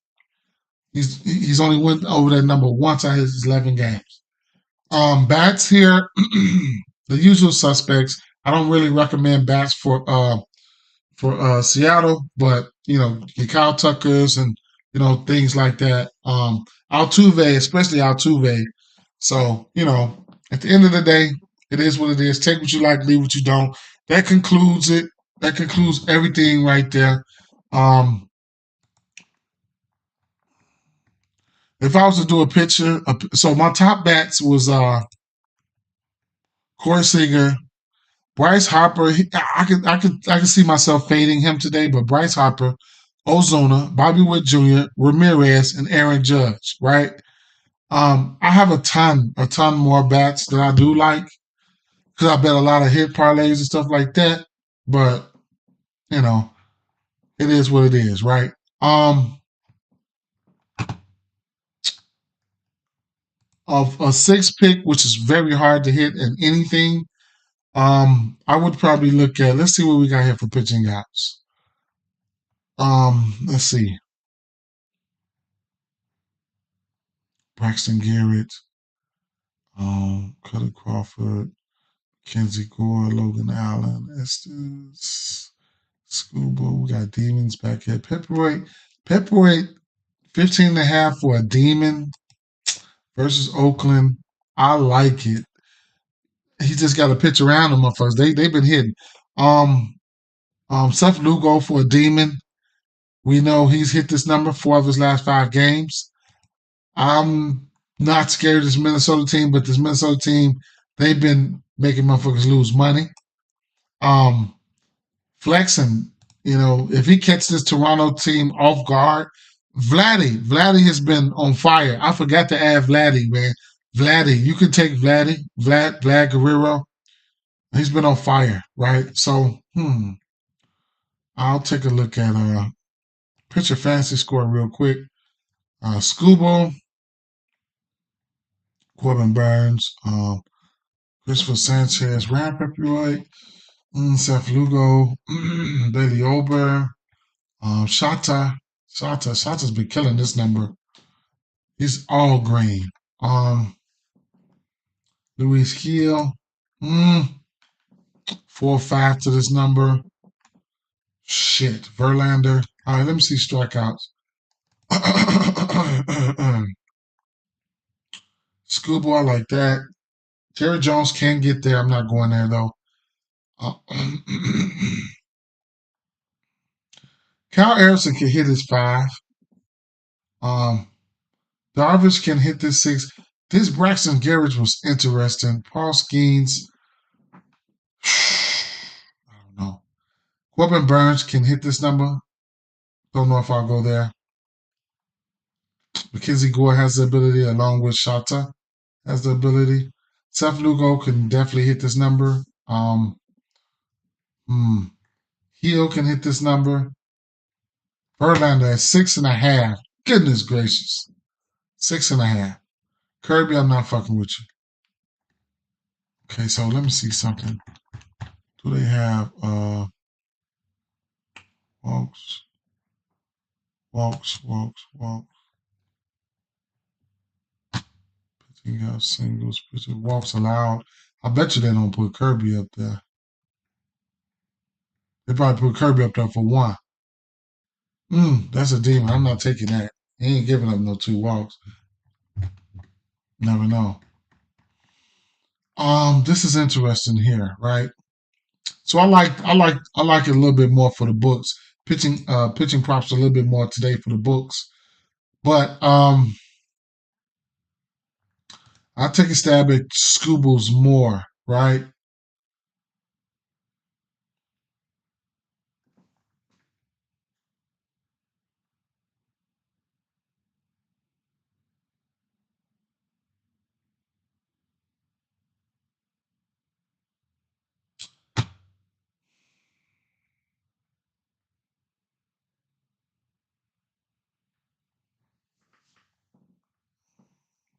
only went over that number once out of his 11 games. Bats here, the usual suspects. I don't really recommend bats for Seattle, but your Kyle Tuckers and things like that. Altuve, especially Altuve. So at the end of the day, it is what it is. Take what you like, leave what you don't. That concludes it. That concludes everything right there. If I was to do a picture, so my top bats was Corey Seager, Bryce Harper. I could see myself fading him today, but Bryce Harper, Ozuna, Bobby Witt Jr., Ramirez, and Aaron Judge. Right. I have a ton more bats that I do like because I bet a lot of hit parlays and stuff like that. But it is what it is, right? Of a 6 pick, which is very hard to hit in anything, I would probably look at. Let's see what we got here for pitching guys. Let's see. Braxton Garrett, Cody Crawford, Kenzie Gore, Logan Allen, Estes, Scuba. We got Demons back here. Pepperweight, 15.5 for a Demon versus Oakland. I like it. He just got to pitch around them motherfuckers. They've been hitting. Seth Lugo for a Demon. We know he's hit this number 4 of his last 5 games. I'm not scared of this Minnesota team, but this Minnesota team, they've been making motherfuckers lose money. Flexing, if he catches this Toronto team off guard, Vladdy has been on fire. I forgot to add Vladdy, man. Vladdy, you can take Vlad Guerrero. He's been on fire, right? So, I'll take a look at pitcher fantasy score real quick. Scuba, Corbin Burns, Christopher Sanchez, Ryan Pepperroy, Seth Lugo, Bailey Ober, Shata. Shata's been killing this number. He's all green. Luis Gil, 4-5 to this number. Shit, Verlander. All right, let me see strikeouts. Scuba, I like that. Jerry Jones can get there. I'm not going there, though. Kyle Harrison can hit his 5. Darvish can hit this 6. This Braxton Garrett was interesting. Paul Skeens. I don't know. Corbin Burns can hit this number. Don't know if I'll go there. Mackenzie Gore has the ability, along with Shata has the ability. Seth Lugo can definitely hit this number. Heel can hit this number. Verlander at 6.5. Goodness gracious. 6.5. Kirby, I'm not fucking with you. Okay, so let me see something. Do they have walks, walks? Pitching out singles, pitching walks allowed. I bet you they don't put Kirby up there. They probably put Kirby up there for 1. That's a demon. I'm not taking that. He ain't giving up no 2 walks. Never know. This is interesting here, right? So I like it a little bit more for the books. Pitching props a little bit more today for the books. But I take a stab at Scoobles more, right?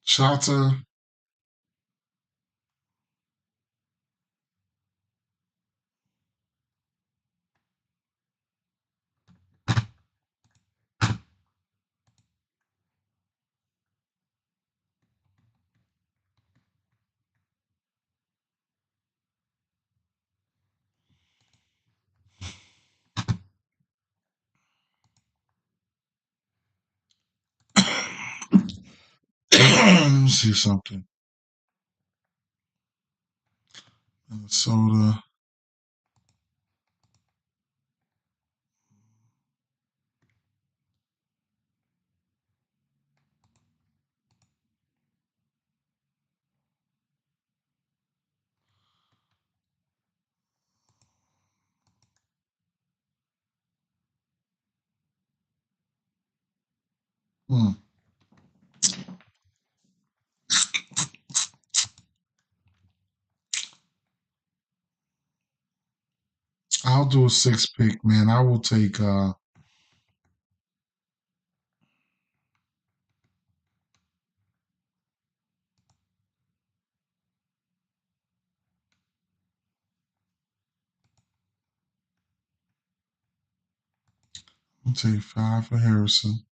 Shota. Let me see something. Minnesota. Hmm. I'll do a 6 pick, man. I will take I'll take 5 for Harrison.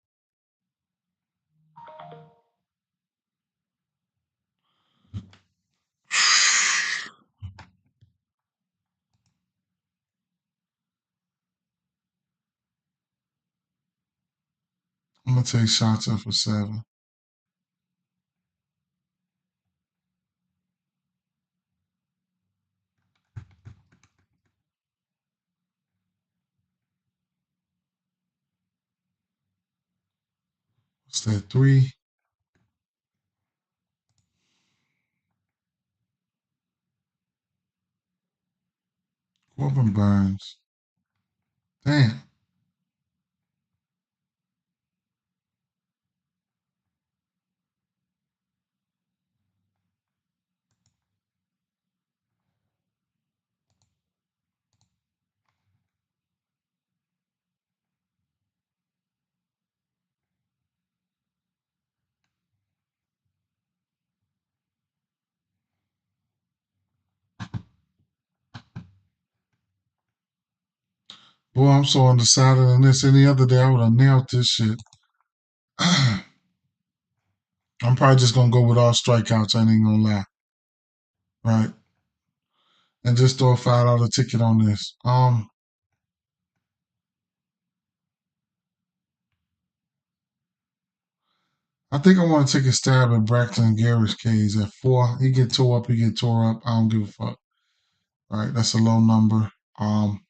I'm gonna take Shota for 7. What's that? 3. Corbin Burns. Damn. Boy, I'm so undecided on this. Any other day, I would have nailed this shit. I'm probably just gonna go with all strikeouts. I ain't gonna lie, right? And just throw a $5 ticket on this. I think I want to take a stab at Braxton Garrett's case at 4. He get tore up. He get tore up. I don't give a fuck. Right? That's a low number. Um,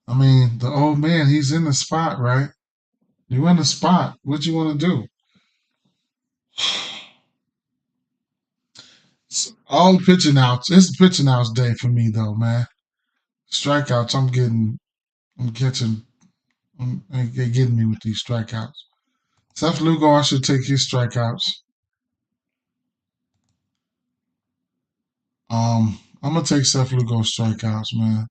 I mean, the old man, he's in the spot, right? You in the spot. What you want to do? All pitching outs. It's a pitching outs day for me, though, man. Strikeouts. I'm catching. They're getting me with these strikeouts. Seth Lugo, I should take his strikeouts. I'm gonna take Seth Lugo's strikeouts, man.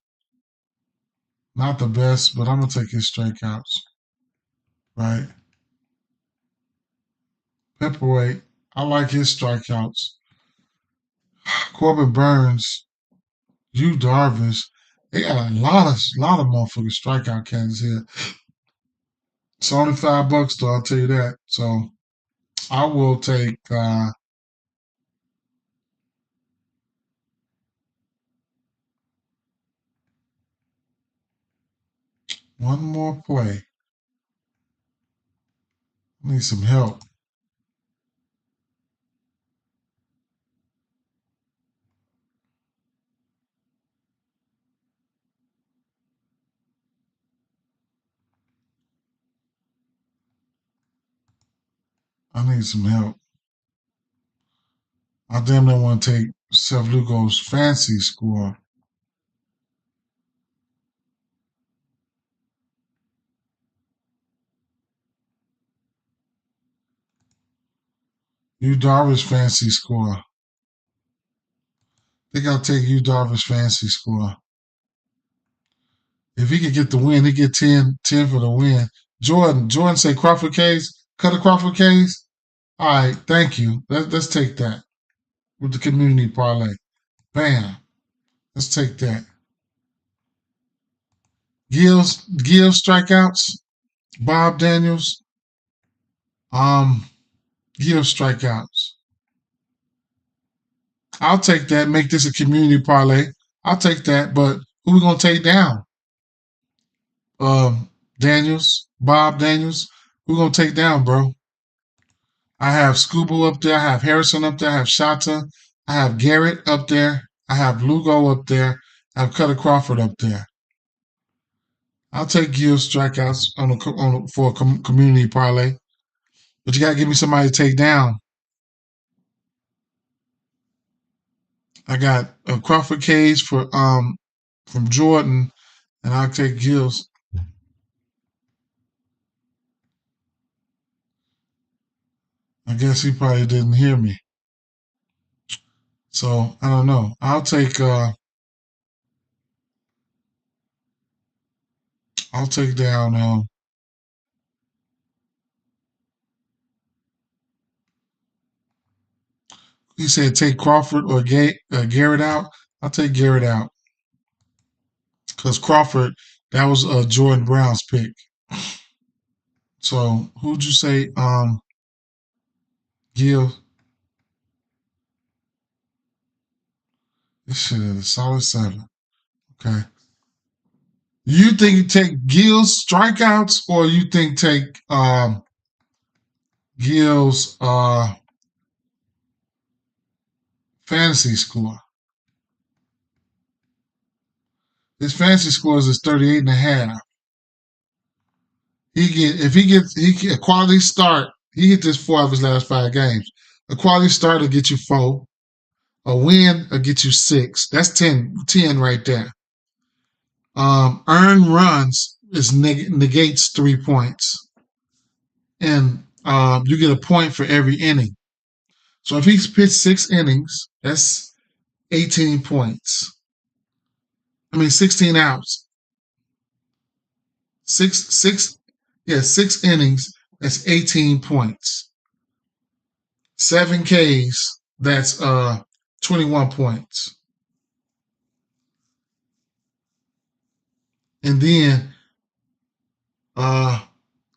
Not the best, but I'm gonna take his strikeouts. Right. Pepperweight. I like his strikeouts. Corbin Burns, Yu Darvish. They got a lot of motherfucking strikeout candidates here. It's only $5 though, I'll tell you that. So I will take one more play. I need some help. I need some help. I damn near want to take Seth Lugo's fancy score. Yu Darvish fancy score. I think I'll take Yu Darvish fancy score. If he could get the win, he get 10 for the win. Jordan say Crawford Case. Cut a Crawford Case. All right, thank you. Let's take that with the community parlay. Bam. Let's take that. Gil's strikeouts. Bob Daniels. Um, Gil strikeouts. I'll take that. Make this a community parlay. I'll take that. But who we gonna take down? Daniels, Bob Daniels. Who we gonna take down, bro? I have Scuba up there. I have Harrison up there. I have Shata. I have Garrett up there. I have Lugo up there. I have Cutter Crawford up there. I'll take Gil's strikeouts for a community parlay, but you gotta give me somebody to take down. I got a Crawford Cage from Jordan, and I'll take Gil's. I guess he probably didn't hear me, so I don't know. I'll take down. He said take Crawford or Garrett out. I'll take Garrett out because Crawford, that was Jordan Brown's pick. So who'd you say? Gil. This shit is a solid 7. Okay. You think you take Gil's strikeouts or you think take Gil's fantasy score? His fantasy scores is 38.5. He get a quality start. He hit this 4 of his last 5 games. A quality start will get you 4. A win will get you 6. That's 10 right there. Earned runs negates 3 points, and you get a point for every inning. So if he's pitched 6 innings, that's 18 points. 16 outs. 6 innings, that's 18 points. 7 Ks, that's 21 points. And then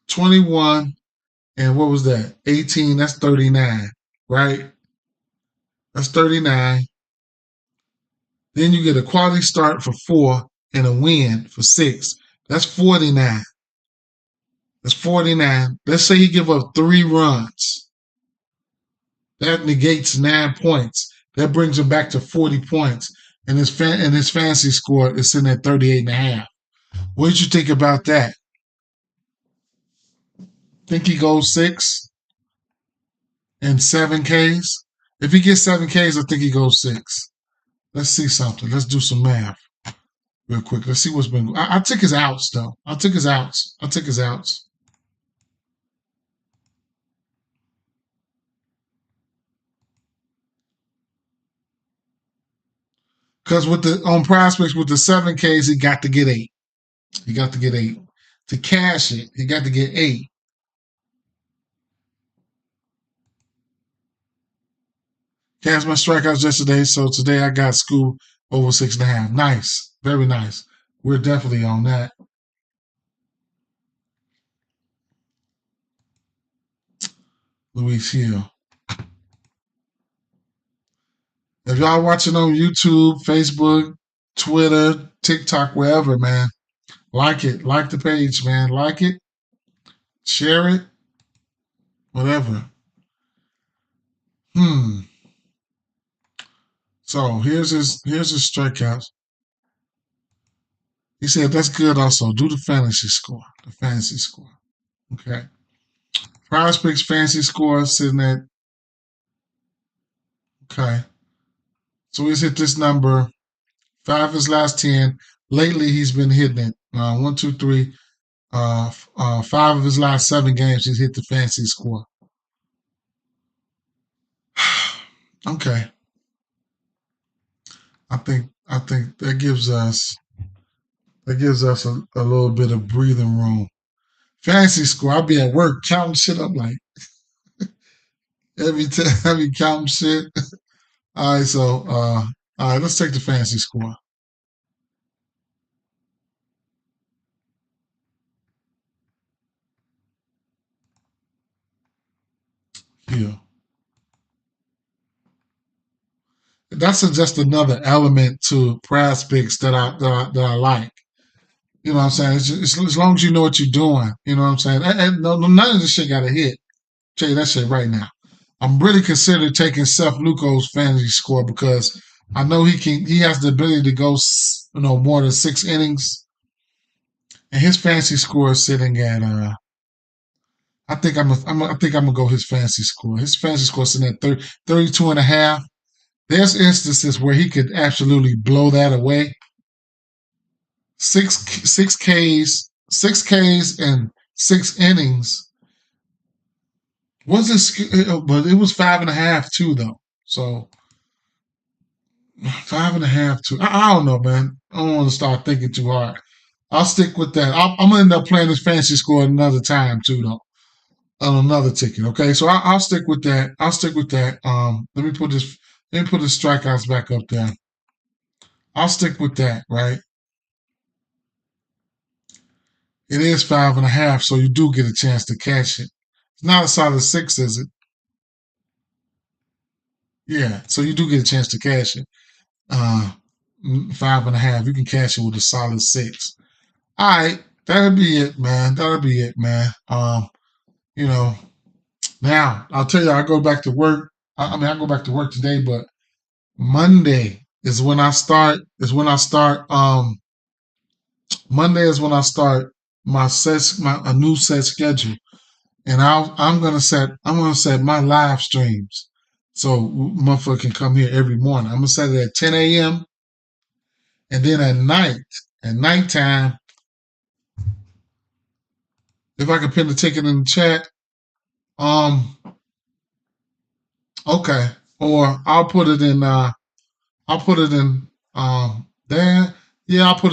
21 and what was that? 18, that's 39, right? That's 39. Then you get a quality start for 4 and a win for 6. That's 49. That's 49. Let's say he give up 3 runs. That negates 9 points. That brings him back to 40 points. And his fantasy score is sitting at 38.5. What did you think about that? Think he goes 6 and 7 Ks? If he gets 7 Ks, I think he goes 6. Let's see something. Let's do some math real quick. Let's see what's been. I took his outs though. I took his outs. Because on prospects with the 7Ks, he got to get 8. He got to get 8. To cash it, he got to get 8. Cashed my strikeouts yesterday, so today I got Scoop over 6.5. Nice. Very nice. We're definitely on that. Luis Hill. If y'all watching on YouTube, Facebook, Twitter, TikTok, wherever, man, like it. Like the page, man. Like it. Share it. Whatever. So here's his strikeouts. He said that's good also. Do the fantasy score. The fantasy score. Okay. Prospects fantasy score sitting at, okay. So he's hit this number 5 of his last 10. Lately he's been hitting it. 1, 2, 3. 5 of his last 7 games he's hit the fantasy score. Okay. I think that gives us a little bit of breathing room. Fantasy score, I'll be at work counting shit up like every time I be counting shit. All right, so all right, let's take the fantasy score. Here. That's just another element to prospects that I like. You know what I'm saying? It's as long as you know what you're doing. You know what I'm saying? And none of this shit got a hit. Tell you that shit right now. I'm really considering taking Seth Luco's fantasy score because I know he has the ability to go more than 6 innings, and his fantasy score is sitting at I think I'm gonna go his fantasy score. His fantasy score is sitting at 32.5. There's instances where he could absolutely blow that away. 6 Ks and 6 innings. Was it? But it was 5.5 too, though. So 5.5 too. I don't know, man. I don't want to start thinking too hard. I'll stick with that. I'm gonna end up playing this fantasy score another time too, though, on another ticket. Okay, so I'll stick with that. I'll stick with that. Let me put this. Let me put the strikeouts back up there. I'll stick with that. Right. It is 5.5, so you do get a chance to catch it. It's not a solid 6, is it? Yeah, so you do get a chance to cash it. 5.5, you can cash it with a solid 6. All right, that'll be it, man. That'll be it, man. You know, now I'll tell you, I go back to work. I mean, I go back to work today, but Monday is when I start. Monday is when I start a new set schedule, and I'm gonna set my live streams so motherfucker can come here every morning. I'm gonna set it at 10 a.m. and then at nighttime, if I can pin the ticket in the chat, okay, or I'll put it in there. Yeah, I'll put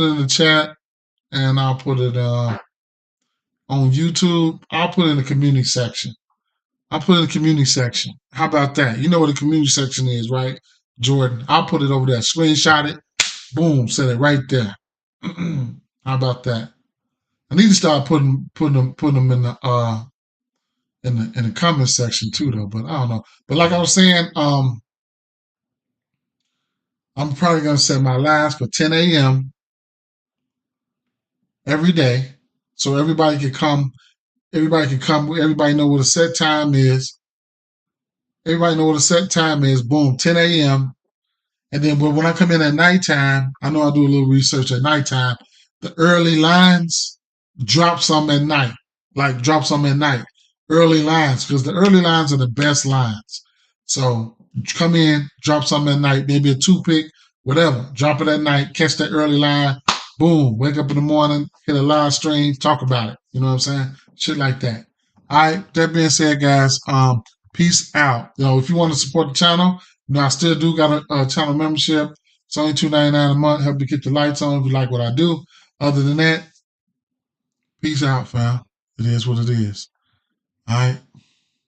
it in the chat, and I'll put it on YouTube. I'll put it in the community section. I'll put it in the community section. How about that? You know what the community section is, right, Jordan? I'll put it over there. Screenshot it. Boom. Set it right there. How about that? I need to start putting them in the comment section too, though. But I don't know. But like I was saying, I'm probably gonna set my lives for 10 a.m. every day, so everybody can come. Everybody know what a set time is. Everybody know what a set time is. Boom, 10 a.m. And then when I come in at nighttime, I know I do a little research at nighttime. The early lines, drop some at night. Like drop some at night. Early lines, because the early lines are the best lines. So come in, drop something at night, maybe a 2-pick, whatever. Drop it at night, catch that early line. Boom, wake up in the morning, hit a live stream, talk about it. You know what I'm saying? Shit like that. All right, that being said, guys, peace out. If you want to support the channel, I still do got a channel membership. It's only $2.99 a month. Help me keep the lights on if you like what I do. Other than that, peace out, fam. It is what it is. All right.